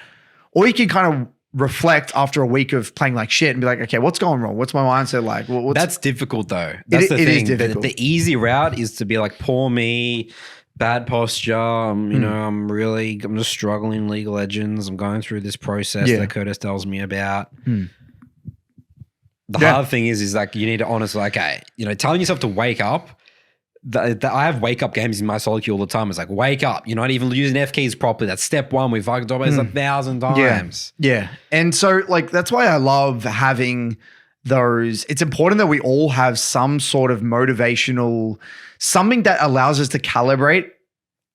[SPEAKER 2] Or you can kind of reflect after a week of playing like shit and be like, okay, what's going wrong? What's my mindset like?
[SPEAKER 3] That's difficult though. That's the thing.
[SPEAKER 2] Is difficult.
[SPEAKER 3] The easy route is to be like, poor me, bad posture. I'm just struggling in League of Legends. I'm going through this process that Curtis tells me about. The hard thing is like you need to honestly, okay, telling yourself to wake up I have wake up games in my solo queue all the time. It's like, wake up. You're not even using F keys properly. That's step one. We've fucking talked about this 1,000 times.
[SPEAKER 2] Yeah. And so like, that's why I love having those. It's important that we all have some sort of motivational, something that allows us to calibrate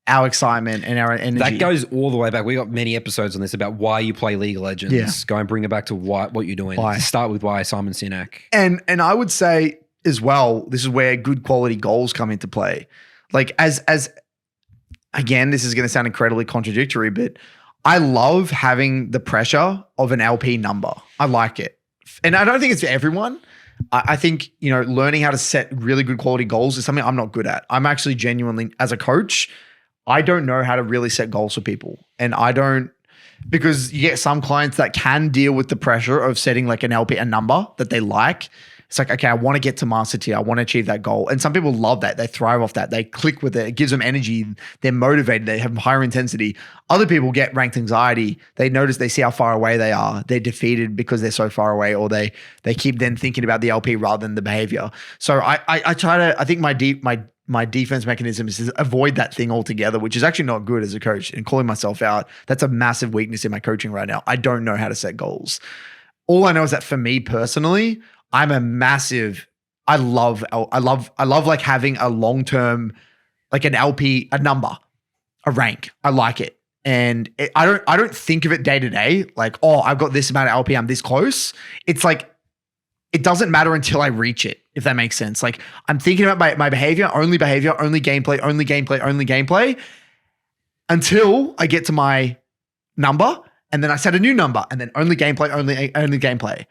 [SPEAKER 2] our excitement and our energy.
[SPEAKER 3] That goes all the way back. We got many episodes on this about why you play League of Legends.
[SPEAKER 2] Yeah.
[SPEAKER 3] Go and bring it back to what you're doing.
[SPEAKER 2] Why.
[SPEAKER 3] Start with why Simon Sinek.
[SPEAKER 2] And I would say as well, this is where good quality goals come into play. Like as again, this is going to sound incredibly contradictory, but I love having the pressure of an LP number. I like it. And I don't think it's for everyone. I think, learning how to set really good quality goals is something I'm not good at. I'm actually genuinely, as a coach, I don't know how to really set goals for people. And because you get some clients that can deal with the pressure of setting like an LP, a number that they like. It's like, okay, I want to get to master tier. I want to achieve that goal. And some people love that. They thrive off that. They click with it. It gives them energy. They're motivated. They have higher intensity. Other people get ranked anxiety. They notice, they see how far away they are. They're defeated because they're so far away, or they keep then thinking about the LP rather than the behavior. So I think my defense mechanism is to avoid that thing altogether, which is actually not good as a coach, and calling myself out. That's a massive weakness in my coaching right now. I don't know how to set goals. All I know is that for me personally, I'm a massive, I love like having a long-term, like an LP, a number, a rank. I like it. And I don't think of it day to day. Like, oh, I've got this amount of LP. I'm this close. It's like, it doesn't matter until I reach it, if that makes sense. Like I'm thinking about my behavior, only gameplay, until I get to my number, and then I set a new number, and then only gameplay.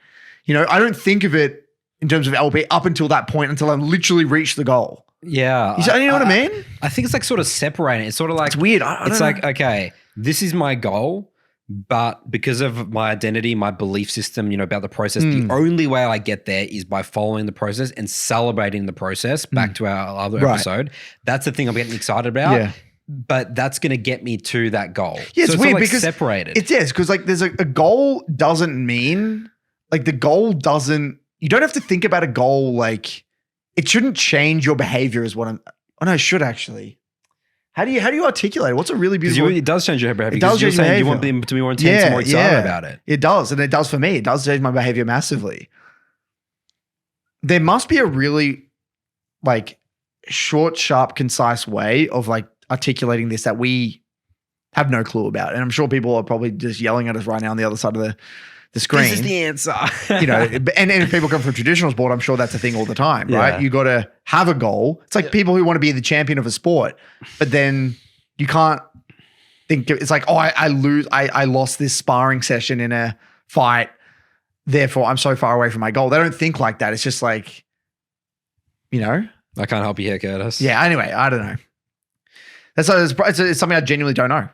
[SPEAKER 2] I don't think of it in terms of LP up until that point, until I literally reach the goal.
[SPEAKER 3] Yeah.
[SPEAKER 2] You know what I mean?
[SPEAKER 3] I think it's like sort of separating. It's sort of like,
[SPEAKER 2] it's weird.
[SPEAKER 3] It's like, okay, this is my goal, but because of my identity, my belief system, about the process, the only way I get there is by following the process and celebrating the process. Back to our other episode. That's the thing I'm getting excited about. Yeah. But that's going to get me to that goal.
[SPEAKER 2] Yeah, it's weird
[SPEAKER 3] like
[SPEAKER 2] because
[SPEAKER 3] separated.
[SPEAKER 2] It is, because like there's a goal doesn't mean, like the goal doesn't, you don't have to think about a goal like, it shouldn't change your behavior is what it should actually. How do you articulate it? What's a really beautiful...
[SPEAKER 3] It does change your behavior.
[SPEAKER 2] It does change your behavior.
[SPEAKER 3] You want them to be more intense and more excited about it.
[SPEAKER 2] It does. And it does for me. It does change my behavior massively. There must be a really like short, sharp, concise way of like articulating this that we have no clue about. And I'm sure people are probably just yelling at us right now on the other side of the screen.
[SPEAKER 3] This is the answer.
[SPEAKER 2] And if people come from traditional sport, I'm sure that's a thing all the time, right?
[SPEAKER 3] Yeah.
[SPEAKER 2] You got to have a goal. It's like people who want to be the champion of a sport, but then you can't think it's like, oh, I lost this sparring session in a fight, therefore I'm so far away from my goal. They don't think like that. It's just like,
[SPEAKER 3] I can't help you here, Curtis.
[SPEAKER 2] Yeah. Anyway, I don't know. It's something I genuinely don't know.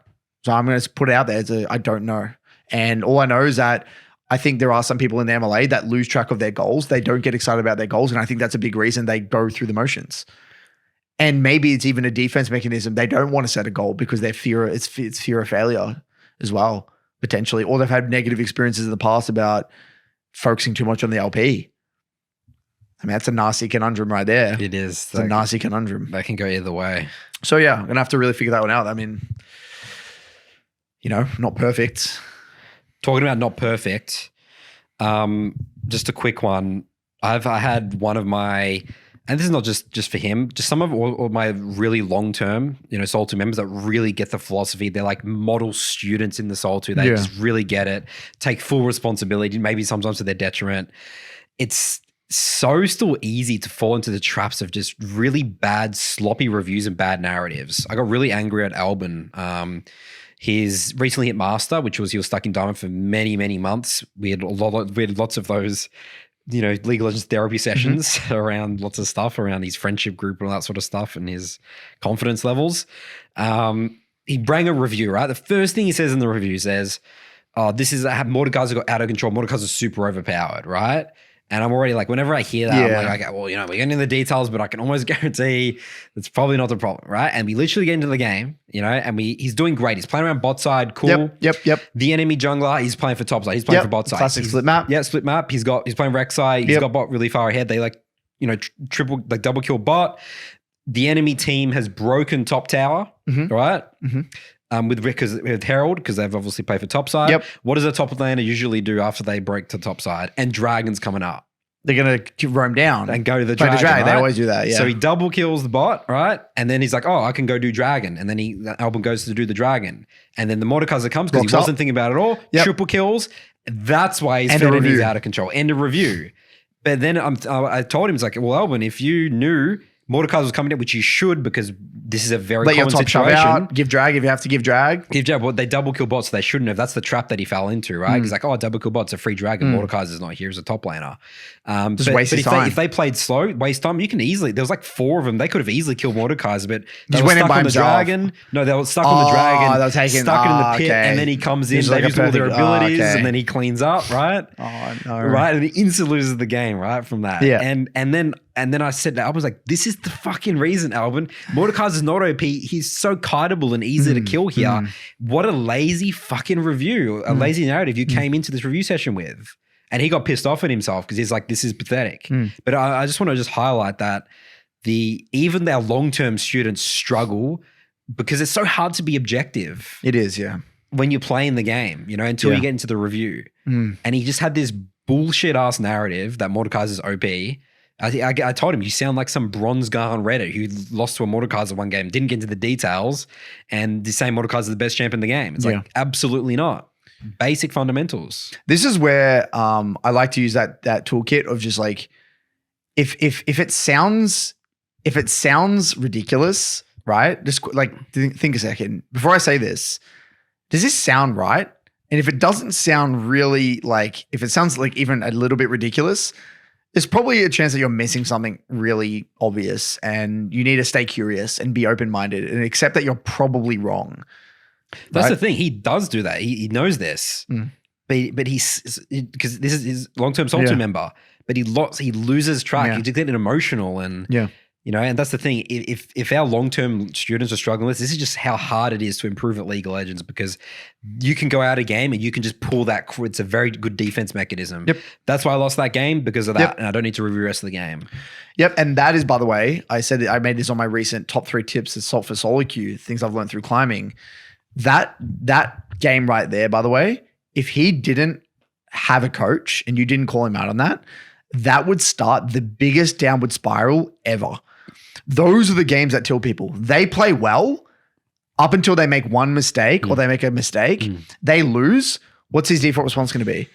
[SPEAKER 2] So I'm going to put it out there. I don't know. And all I know is that I think there are some people in the MLA that lose track of their goals. They don't get excited about their goals. And I think that's a big reason they go through the motions. And maybe it's even a defense mechanism. They don't want to set a goal because it's fear of failure as well, potentially. Or they've had negative experiences in the past about focusing too much on the LP. I mean, that's a nasty conundrum right there.
[SPEAKER 3] It is.
[SPEAKER 2] It's a nasty conundrum.
[SPEAKER 3] That can go either way.
[SPEAKER 2] So yeah, I'm going to have to really figure that one out. I mean, not perfect.
[SPEAKER 3] Talking about not perfect, just a quick one. I had one of my, and this is not just for him, just some of all my really long-term, Saltu members that really get the philosophy. They're like model students in the Saltu. They just really get it, take full responsibility, maybe sometimes to their detriment. It's so still easy to fall into the traps of just really bad, sloppy reviews and bad narratives. I got really angry at Albin. He's recently hit master, which was he was stuck in diamond for many, many months. We had lots of those, League of Legends therapy sessions around lots of stuff around his friendship group and all that sort of stuff and his confidence levels. He brought a review, right? The first thing he says in the review says, Mordekaiser got out of control. Mordekaiser's super overpowered, right? And I'm already like, whenever I hear that, I'm like, okay, well, we're getting into the details, but I can almost guarantee that's probably not the problem, right? And we literally get into the game, and he's doing great. He's playing around bot side, cool.
[SPEAKER 2] Yep.
[SPEAKER 3] The enemy jungler, he's playing for top side. He's playing for bot side.
[SPEAKER 2] Classic split map.
[SPEAKER 3] Yeah, split map. He's playing Rek'Sai. He's got bot really far ahead. They double kill bot. the enemy team has broken top tower, right? With Herald, because they've obviously played for top side.
[SPEAKER 2] Yep.
[SPEAKER 3] What does a top laner usually do after they break to top side? And Dragon's coming up.
[SPEAKER 2] They're going to roam down.
[SPEAKER 3] And go to the
[SPEAKER 2] Play
[SPEAKER 3] Dragon,
[SPEAKER 2] Dragon. They
[SPEAKER 3] right?
[SPEAKER 2] always do that, yeah.
[SPEAKER 3] So he double kills the bot, right? And then he's like, oh, I can go do Dragon. And then the album goes to do the Dragon. And then the Mordekaiser comes because he wasn't thinking about it at all.
[SPEAKER 2] Yep.
[SPEAKER 3] Triple kills. That's why his
[SPEAKER 2] End of
[SPEAKER 3] is
[SPEAKER 2] review.
[SPEAKER 3] out of control. End of review. But then I told him, it's like, well, Alvin, if you knew Mordekaiser was coming in, which you should, because this is a very
[SPEAKER 2] Let your
[SPEAKER 3] common
[SPEAKER 2] top shove
[SPEAKER 3] situation.
[SPEAKER 2] out. Give drag if you have to give drag.
[SPEAKER 3] Well, they double kill bots, so they shouldn't have. That's the trap that he fell into, right? He's like, oh, double kill bots, a free dragon. Mordekaiser's not here as a top laner.
[SPEAKER 2] Just waste his time.
[SPEAKER 3] If they played slow, waste time, you can easily, there was like 4 of them. They could have easily killed Mordekaiser, but they
[SPEAKER 2] Just
[SPEAKER 3] were
[SPEAKER 2] went in
[SPEAKER 3] stuck
[SPEAKER 2] by
[SPEAKER 3] on the
[SPEAKER 2] himself.
[SPEAKER 3] dragon. No, they were stuck on the dragon.
[SPEAKER 2] They were taking,
[SPEAKER 3] stuck in the pit,
[SPEAKER 2] okay.
[SPEAKER 3] and then he comes in,
[SPEAKER 2] He's
[SPEAKER 3] they
[SPEAKER 2] like a
[SPEAKER 3] use all their
[SPEAKER 2] perfect-
[SPEAKER 3] abilities,
[SPEAKER 2] okay.
[SPEAKER 3] and then he cleans up, right?
[SPEAKER 2] Oh, no.
[SPEAKER 3] Right, and he instantly loses the game, right, from that.
[SPEAKER 2] Yeah.
[SPEAKER 3] And then I said that I was like, this is the fucking reason, Alvin. Mordekaiser's not OP. He's so kiteable and easy to kill here. What a lazy fucking review, a lazy narrative you came into this review session with. And he got pissed off at himself because he's like, this is pathetic. But I just want to highlight that even our long-term students struggle because it's so hard to be objective.
[SPEAKER 2] It is, yeah.
[SPEAKER 3] When you're playing the game, until you get into the review. And he just had this bullshit ass narrative that Mordekaiser's OP. I told him, you sound like some bronze guy on Reddit who lost to a Mordekaiser one game, didn't get into the details, and the same Mordekaiser is the best champ in the game. It's like, absolutely not. Basic fundamentals.
[SPEAKER 2] This is where I like to use that toolkit of just like, if it sounds ridiculous, right? Just like think a second before I say this. Does this sound right? And if it doesn't sound really like, if it sounds like even a little bit ridiculous, there's probably a chance that you're missing something really obvious, and you need to stay curious and be open-minded and accept that you're probably wrong.
[SPEAKER 3] That's
[SPEAKER 2] right?
[SPEAKER 3] the thing. He does do that. He knows this, but he's, because this is his long-term Saltu member, but he loses track.
[SPEAKER 2] Yeah.
[SPEAKER 3] He's getting emotional and and that's the thing. If our long-term students are struggling with this is just how hard it is to improve at League of Legends, because you can go out a game and you can just pull that. It's a very good defense mechanism.
[SPEAKER 2] Yep.
[SPEAKER 3] That's why I lost that game, because of that, and I don't need to review the rest of the game.
[SPEAKER 2] Yep, and that is, by the way, I made this on my recent top 3 tips for solo queue, things I've learned through climbing. That game right there, by the way, if he didn't have a coach and you didn't call him out on that, that would start the biggest downward spiral ever. Those are the games that tell people they play well up until they make one mistake or they make a mistake. They lose. What's his default response going to be?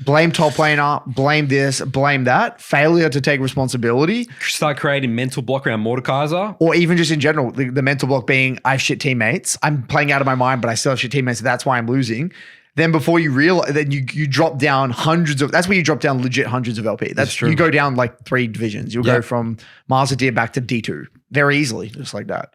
[SPEAKER 2] Blame top laner, blame this, blame that. Failure to take responsibility.
[SPEAKER 3] Start creating mental block around Mordekaiser.
[SPEAKER 2] Or even just in general, the mental block being, I have shit teammates. I'm playing out of my mind, but I still have shit teammates. So that's why I'm losing. Then before you realize, then you drop down that's where you drop down legit hundreds of LP. That's true. You go down like 3 divisions. You'll go from Master Tier back to D2 very easily, just like that.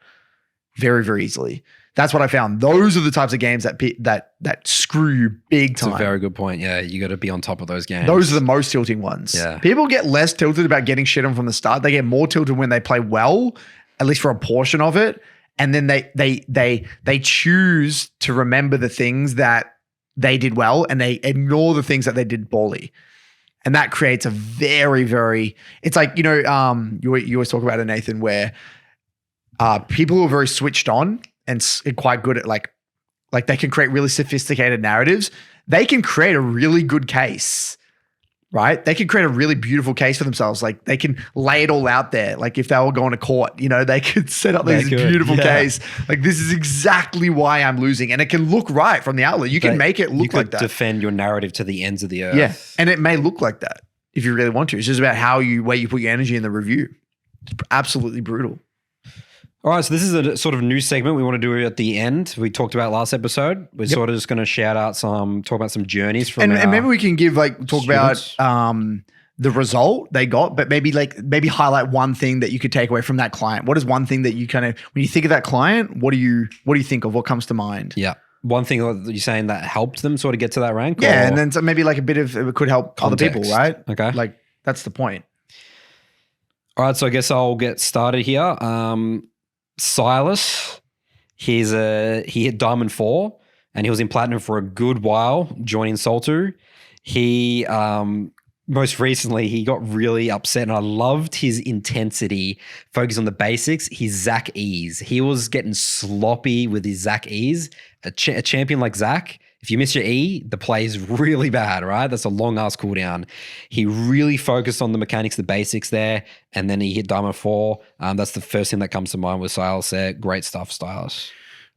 [SPEAKER 2] Very, very easily. That's what I found. Those are the types of games that screw you big time.
[SPEAKER 3] That's a very good point. Yeah, you got to be on top of those games.
[SPEAKER 2] Those are the most tilting ones.
[SPEAKER 3] Yeah.
[SPEAKER 2] People get less tilted about getting shit on from the start. They get more tilted when they play well, at least for a portion of it. And then they choose to remember the things that they did well, and they ignore the things that they did poorly. And that creates a very, very, it's like, you always talk about it, Nathan, where people who are very switched on and quite good at like they can create really sophisticated narratives. They can create a really good case, right? They can create a really beautiful case for themselves. Like they can lay it all out there. Like if they were going to court, they could set up this beautiful case. Like this is exactly why I'm losing. And it can look right from the outlet. You can make it look like that.
[SPEAKER 3] Defend your narrative to the ends of the earth.
[SPEAKER 2] Yeah. And it may look like that if you really want to. It's just about where you put your energy in the review. It's absolutely brutal.
[SPEAKER 3] All right, so this is a sort of new segment we want to do at the end. We talked about last episode. We're sort of just going to talk about some journeys from
[SPEAKER 2] and maybe we can talk
[SPEAKER 3] students.
[SPEAKER 2] about the result they got, but maybe highlight one thing that you could take away from that client. What is one thing that you kind of, when you think of that client, what do you think of? What comes to mind?
[SPEAKER 3] Yeah. One thing that you're saying that helped them sort of get to that rank?
[SPEAKER 2] Yeah, and then maybe like a bit of, it could help
[SPEAKER 3] context.
[SPEAKER 2] other people, right?
[SPEAKER 3] Okay.
[SPEAKER 2] Like that's the point.
[SPEAKER 3] All right, so I guess I'll get started here. Silas, he hit Diamond 4 and he was in Platinum for a good while, joining Saltu. He most recently, he got really upset, and I loved his intensity, focus on the basics. His Zach ease. He was getting sloppy with his Zach ease. A champion like Zach, if you miss your E, the play is really bad, right? That's a long ass cooldown. He really focused on the mechanics, the basics there, and then he hit Diamond 4. That's the first thing that comes to mind with Silas there. Great stuff, Silas.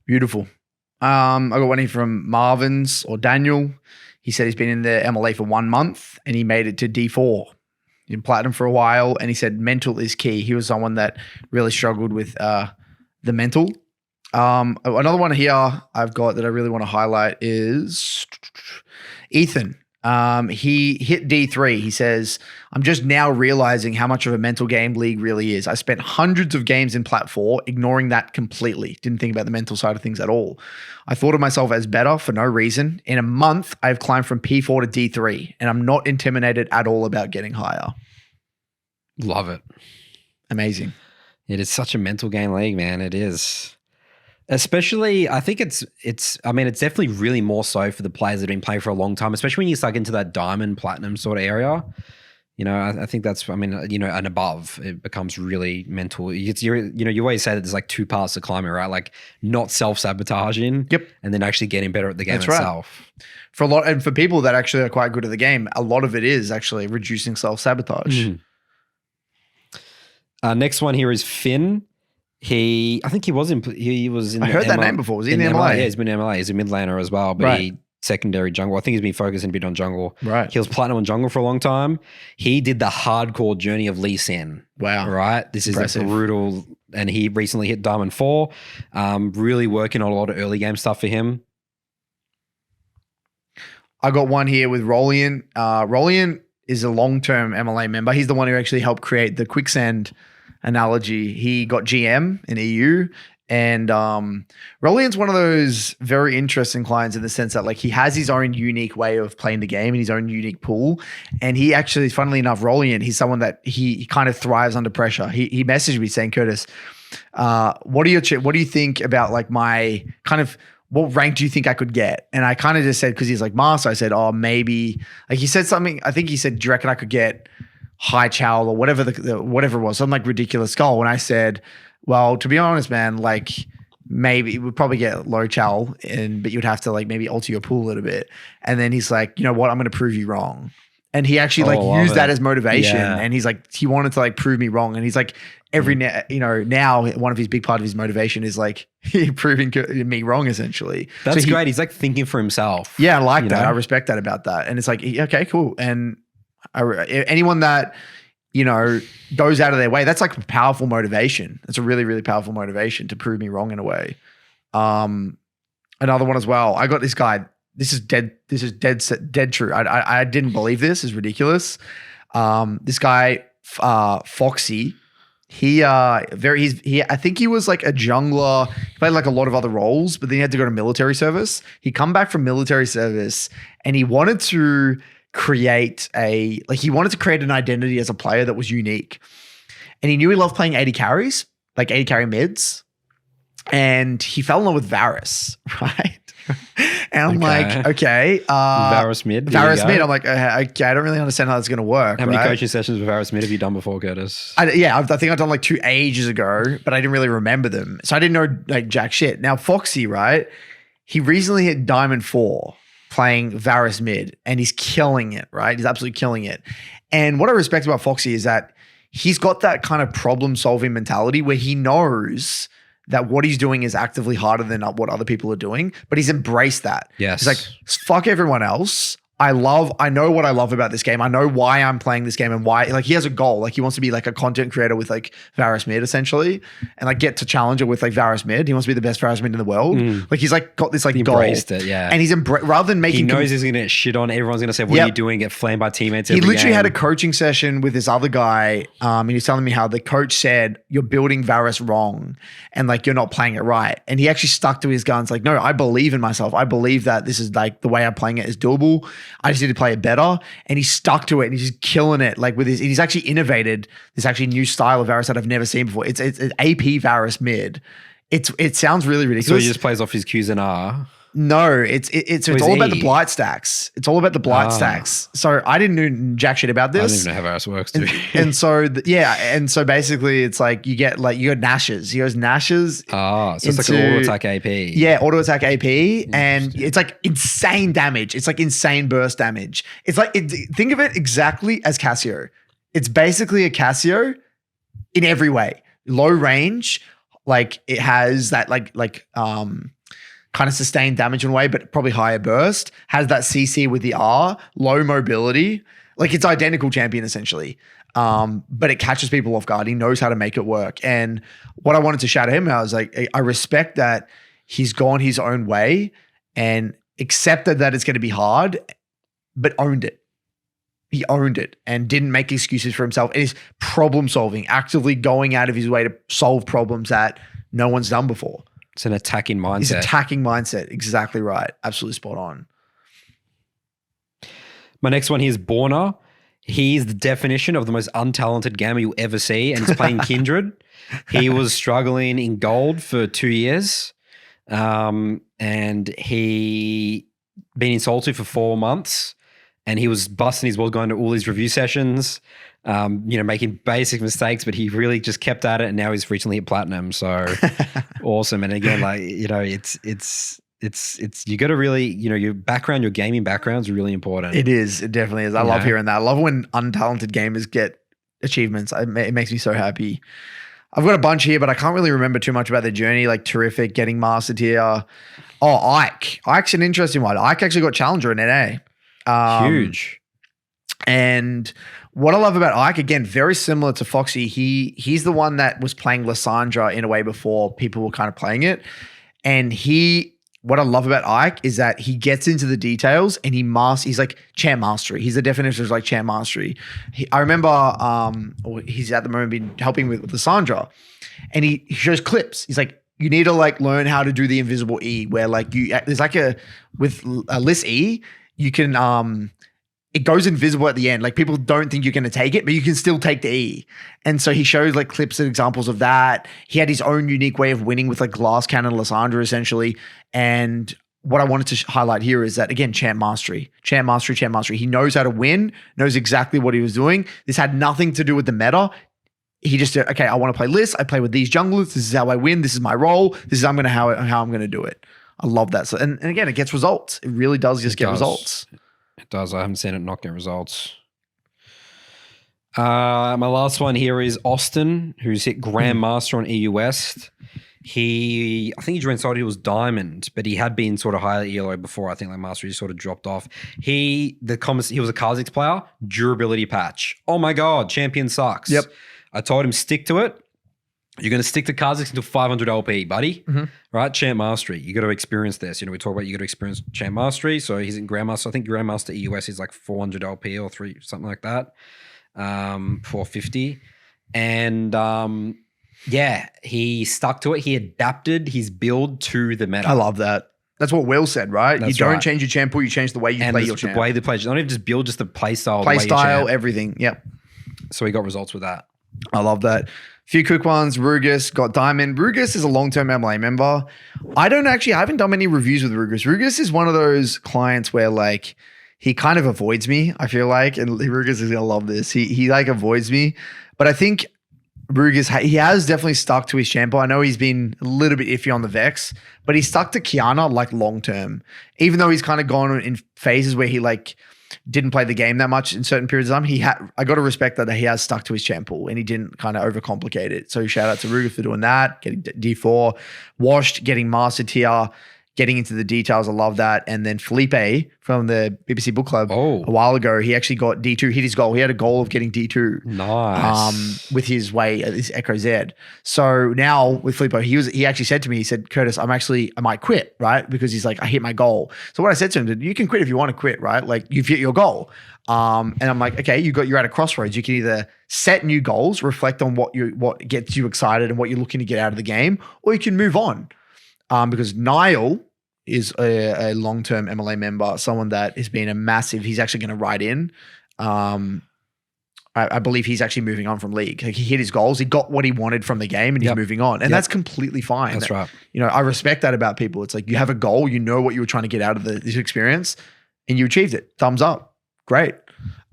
[SPEAKER 2] Beautiful. I got one here from Marvin's or Daniel. He said he's been in the MLA for 1 month and he made it to D4 in Platinum for a while. And he said mental is key. He was someone that really struggled with the mental. Another one here I've got that I really want to highlight is Ethan. He hit D3. He says, I'm just now realizing how much of a mental game League really is. I spent hundreds of games in Plat 4, ignoring that completely. Didn't think about the mental side of things at all. I thought of myself as better for no reason. In a month, I've climbed from P4 to D3, and I'm not intimidated at all about getting higher.
[SPEAKER 3] Love it.
[SPEAKER 2] Amazing.
[SPEAKER 3] It is such a mental game league, man. It is. Especially, I think it's definitely really more so for the players that have been playing for a long time, especially when you start into that diamond, platinum sort of area. I think that's, and above, it becomes really mental. You always say that there's like two parts to climbing, right? Like not self-sabotaging.
[SPEAKER 2] Yep.
[SPEAKER 3] And then actually getting better at the game
[SPEAKER 2] that's right.
[SPEAKER 3] itself.
[SPEAKER 2] For people that actually are quite good at the game, a lot of it is actually reducing self-sabotage.
[SPEAKER 3] Next one here is Finn. I think he was in.
[SPEAKER 2] I heard that name before. Was he in the MLA?
[SPEAKER 3] Yeah, he's been in MLA. He's a mid laner as well, but he secondary jungle. I think he's been focusing a bit on jungle.
[SPEAKER 2] Right.
[SPEAKER 3] He was platinum on jungle for a long time. He did the hardcore journey of Lee Sin.
[SPEAKER 2] Wow.
[SPEAKER 3] Right. This
[SPEAKER 2] Impressive.
[SPEAKER 3] is a brutal, and he recently hit Diamond 4. Really working on a lot of early game stuff for him.
[SPEAKER 2] I got one here with Rolian. Rolian is a long-term MLA member. He's the one who actually helped create the quicksand analogy. He got GM in EU, and Rolian's one of those very interesting clients in the sense that like he has his own unique way of playing the game and his own unique pool. And he actually, funnily enough, Rolian, he's someone that he kind of thrives under pressure. He messaged me saying, Curtis, what do you think about like my kind of, what rank do you think I could get? And I kind of just said, because he's like master, I said, oh, maybe, like he said something, I think he said, do you reckon I could get high chow or whatever whatever it was, some like ridiculous goal. And I said, well, to be honest, man, like maybe we'd probably get low chow, but you'd have to like maybe alter your pool a little bit. And then he's like, you know what, I'm going to prove you wrong. And he actually used that as motivation. Yeah. And he's like, he wanted to like prove me wrong. And he's like, now one of his big part of his motivation is like proving me wrong essentially.
[SPEAKER 3] That's great. He's like thinking for himself.
[SPEAKER 2] Yeah, I like that. I respect that about that. And it's like, okay, cool. And anyone that, goes out of their way, that's like a powerful motivation. It's a really, really powerful motivation to prove me wrong in a way. Another one as well. I got this guy. This is dead true. I didn't believe this. It's ridiculous. This guy, Foxy, I think he was like a jungler. He played like a lot of other roles, but then he had to go to military service. He come back from military service and he wanted to create an identity as a player that was unique. And he knew he loved playing 80 carries, like 80 carry mids. And he fell in love with Varus, right? And I'm like, okay.
[SPEAKER 3] Varus mid.
[SPEAKER 2] I'm like, okay, I don't really understand how that's going to work.
[SPEAKER 3] How many coaching sessions with Varus mid have you done before, Curtis?
[SPEAKER 2] I think I've done like 2 ages ago, but I didn't really remember them. So I didn't know like jack shit. Now, Foxy, right? He recently hit Diamond 4 playing Varus mid, and he's killing it, right? He's absolutely killing it. And what I respect about Foxy is that he's got that kind of problem-solving mentality where he knows that what he's doing is actively harder than what other people are doing, but he's embraced that.
[SPEAKER 3] Yes.
[SPEAKER 2] He's like, fuck everyone else. I know what I love about this game. I know why I'm playing this game and why, like he has a goal. Like he wants to be like a content creator with like Varus mid essentially and like get to challenger with like Varus mid. He wants to be the best Varus mid in the world. Like he's like got this like goal.
[SPEAKER 3] Embraced it, yeah.
[SPEAKER 2] And he's rather than making—
[SPEAKER 3] He knows he's going to get shit on. Everyone's going to say, what are you doing? Get flamed by teammates
[SPEAKER 2] He literally had a coaching session with this other guy and he was telling me how the coach said, you're building Varus wrong and like you're not playing it right. And he actually stuck to his guns like, no, I believe in myself. I believe that this is like the way I'm playing it is doable. I just need to play it better, and he stuck to it, and he's just killing it. Like with he's actually innovated this actually new style of Varus that I've never seen before. It's AP Varus mid. It sounds really ridiculous.
[SPEAKER 3] So he just plays off his Qs and R.
[SPEAKER 2] No, it's
[SPEAKER 3] Or is
[SPEAKER 2] all about the
[SPEAKER 3] E?
[SPEAKER 2] blight stacks. It's all about the blight
[SPEAKER 3] Ah.
[SPEAKER 2] stacks. So I didn't know jack shit about
[SPEAKER 3] I don't
[SPEAKER 2] this.
[SPEAKER 3] even know how Varus works, too.
[SPEAKER 2] And so and so basically it's like you got Nashes. He goes Nashes.
[SPEAKER 3] So it's like an
[SPEAKER 2] into-
[SPEAKER 3] auto attack AP.
[SPEAKER 2] Yeah, auto attack AP, and
[SPEAKER 3] Interesting.
[SPEAKER 2] it's like insane damage. It's like insane burst damage. It's like think of it exactly as Cassio. It's basically a Cassio in every way. Low range, like it has that kind of sustained damage in a way, but probably higher burst. Has that CC with the R, low mobility. Like it's identical champion essentially. But it catches people off guard. He knows how to make it work. And what I wanted to shout at him, I was like, I respect that he's gone his own way and accepted that it's going to be hard, but owned it. He owned it and didn't make excuses for himself. And is problem solving, actively going out of his way to solve problems that no one's done before.
[SPEAKER 3] It's an attacking mindset.
[SPEAKER 2] His attacking mindset. Exactly right. Absolutely spot on.
[SPEAKER 3] My next one here is Borna. He's the definition of the most untalented gamer you'll ever see, and he's playing Kindred. He was struggling in gold for 2 years, and he been in Saltu for 4 months, and he was busting his balls going to all these review sessions, making basic mistakes, but he really just kept at it, and now he's recently hit platinum. So awesome. And again, it's you got to really, your background, your gaming background is really important.
[SPEAKER 2] It is. It definitely is. I love hearing that. I love when untalented gamers get achievements. It makes me so happy. I've got a bunch here, but I can't really remember too much about the journey. Like terrific, getting mastered here. Oh, Ike. Ike's an interesting one. Ike actually got challenger in NA.
[SPEAKER 3] Huge.
[SPEAKER 2] And what I love about Ike, again, very similar to Foxy. He's the one that was playing Lysandra in a way before people were kind of playing it. And what I love about Ike is that he gets into the details and he's like champ mastery. He's the definition of like champ mastery. I remember he's at the moment been helping with Lysandra, and he shows clips. He's like, you need to like learn how to do the invisible E, where like there's like with a Lys E, you can it goes invisible at the end. Like people don't think you're going to take it, but you can still take the E. And so he shows like clips and examples of that. He had his own unique way of winning with like glass cannon Lysandra essentially. And what I wanted to highlight here is that again, champ mastery. He knows how to win, knows exactly what he was doing. This had nothing to do with the meta. He just said, okay, I want to play Lys. I play with these junglers. This is how I win. This is my role. This is how I'm going to do it. I love that. So, and again, it gets results. It really does just get results.
[SPEAKER 3] It does. I haven't seen it not get results. My last one here is Austin, who's hit Grandmaster on EU West. I think he joined Salty, he was Diamond, but he had been sort of higher ELO before. I think like Master, he sort of dropped off. He was a Kha'Zix player, durability patch. Oh my God, champion sucks.
[SPEAKER 2] Yep.
[SPEAKER 3] I told him stick to it. You're going to stick to Kha'Zix until 500 LP, buddy. Right? Champ Mastery. You got to experience this. We talk about you got to experience Champ Mastery. So he's in Grandmaster. I think Grandmaster EUS is like 400 LP or something like that. 450. And he stuck to it. He adapted his build to the meta.
[SPEAKER 2] I love that. That's what Will said, right?
[SPEAKER 3] That's
[SPEAKER 2] you don't
[SPEAKER 3] right.
[SPEAKER 2] change your champ pool, you change the way you play your champ.
[SPEAKER 3] The way they play. Not even just build, just the play style.
[SPEAKER 2] Play
[SPEAKER 3] the way
[SPEAKER 2] style, everything. Yep.
[SPEAKER 3] So he got results with that.
[SPEAKER 2] I love that. Few quick ones. Rugus got Diamond. Rugus is a long-term MLA member. I haven't done many reviews with Rugus. Rugus is one of those clients where like he kind of avoids me, I feel like, and Rugus is gonna love this. He like avoids me, but I think Rugus, he has definitely stuck to his champo. I know he's been a little bit iffy on the Vex, but he stuck to Kiana like long-term, even though he's kind of gone in phases where he like didn't play the game that much in certain periods of time. I got to respect that he has stuck to his champ pool and he didn't kind of overcomplicate it. So shout out to Ruger for doing that, getting D4, Washed, getting master tier, getting into the details. I love that. And then Felipe from the BBC Book Club a while ago, he actually got D2, hit his goal. He had a goal of getting D2.
[SPEAKER 3] Nice.
[SPEAKER 2] With his way, his Echo Z. So now with Felipe, he actually said to me, he said, Curtis, I might quit, right? Because he's like, I hit my goal. So what I said to him, you can quit if you want to quit, right? Like you've hit your goal. And I'm like, okay, you're at a crossroads. You can either set new goals, reflect on what gets you excited and what you're looking to get out of the game, or you can move on. Because Niall is a long-term MLA member, someone that has been he's actually going to write in. I believe he's actually moving on from league. Like, he hit his goals. He got what he wanted from the game and he's moving on. And that's completely fine.
[SPEAKER 3] That's right.
[SPEAKER 2] You know, I respect that about people. It's like you have a goal, you know what you were trying to get out of this experience and you achieved it. Thumbs up. Great.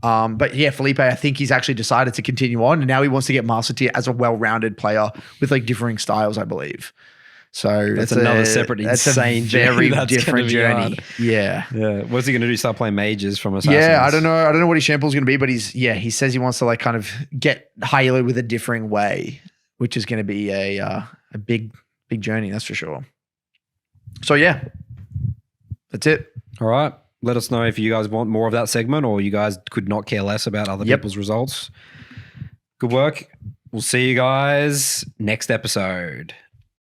[SPEAKER 2] But yeah, Felipe, I think he's actually decided to continue on and now he wants to get master tier as a well-rounded player with like differing styles, I believe. So
[SPEAKER 3] that's another separate insane
[SPEAKER 2] very
[SPEAKER 3] journey.
[SPEAKER 2] different journey.
[SPEAKER 3] Hard.
[SPEAKER 2] Yeah.
[SPEAKER 3] Yeah. What's he going to do? Start playing mages from Assassins?
[SPEAKER 2] Yeah, I don't know. I don't know what his shampoo is going to be, but he says he wants to like kind of get Halo with a differing way, which is going to be a big journey. That's for sure. So yeah, that's it.
[SPEAKER 3] All right. Let us know if you guys want more of that segment or you guys could not care less about other people's results. Good work. We'll see you guys next episode.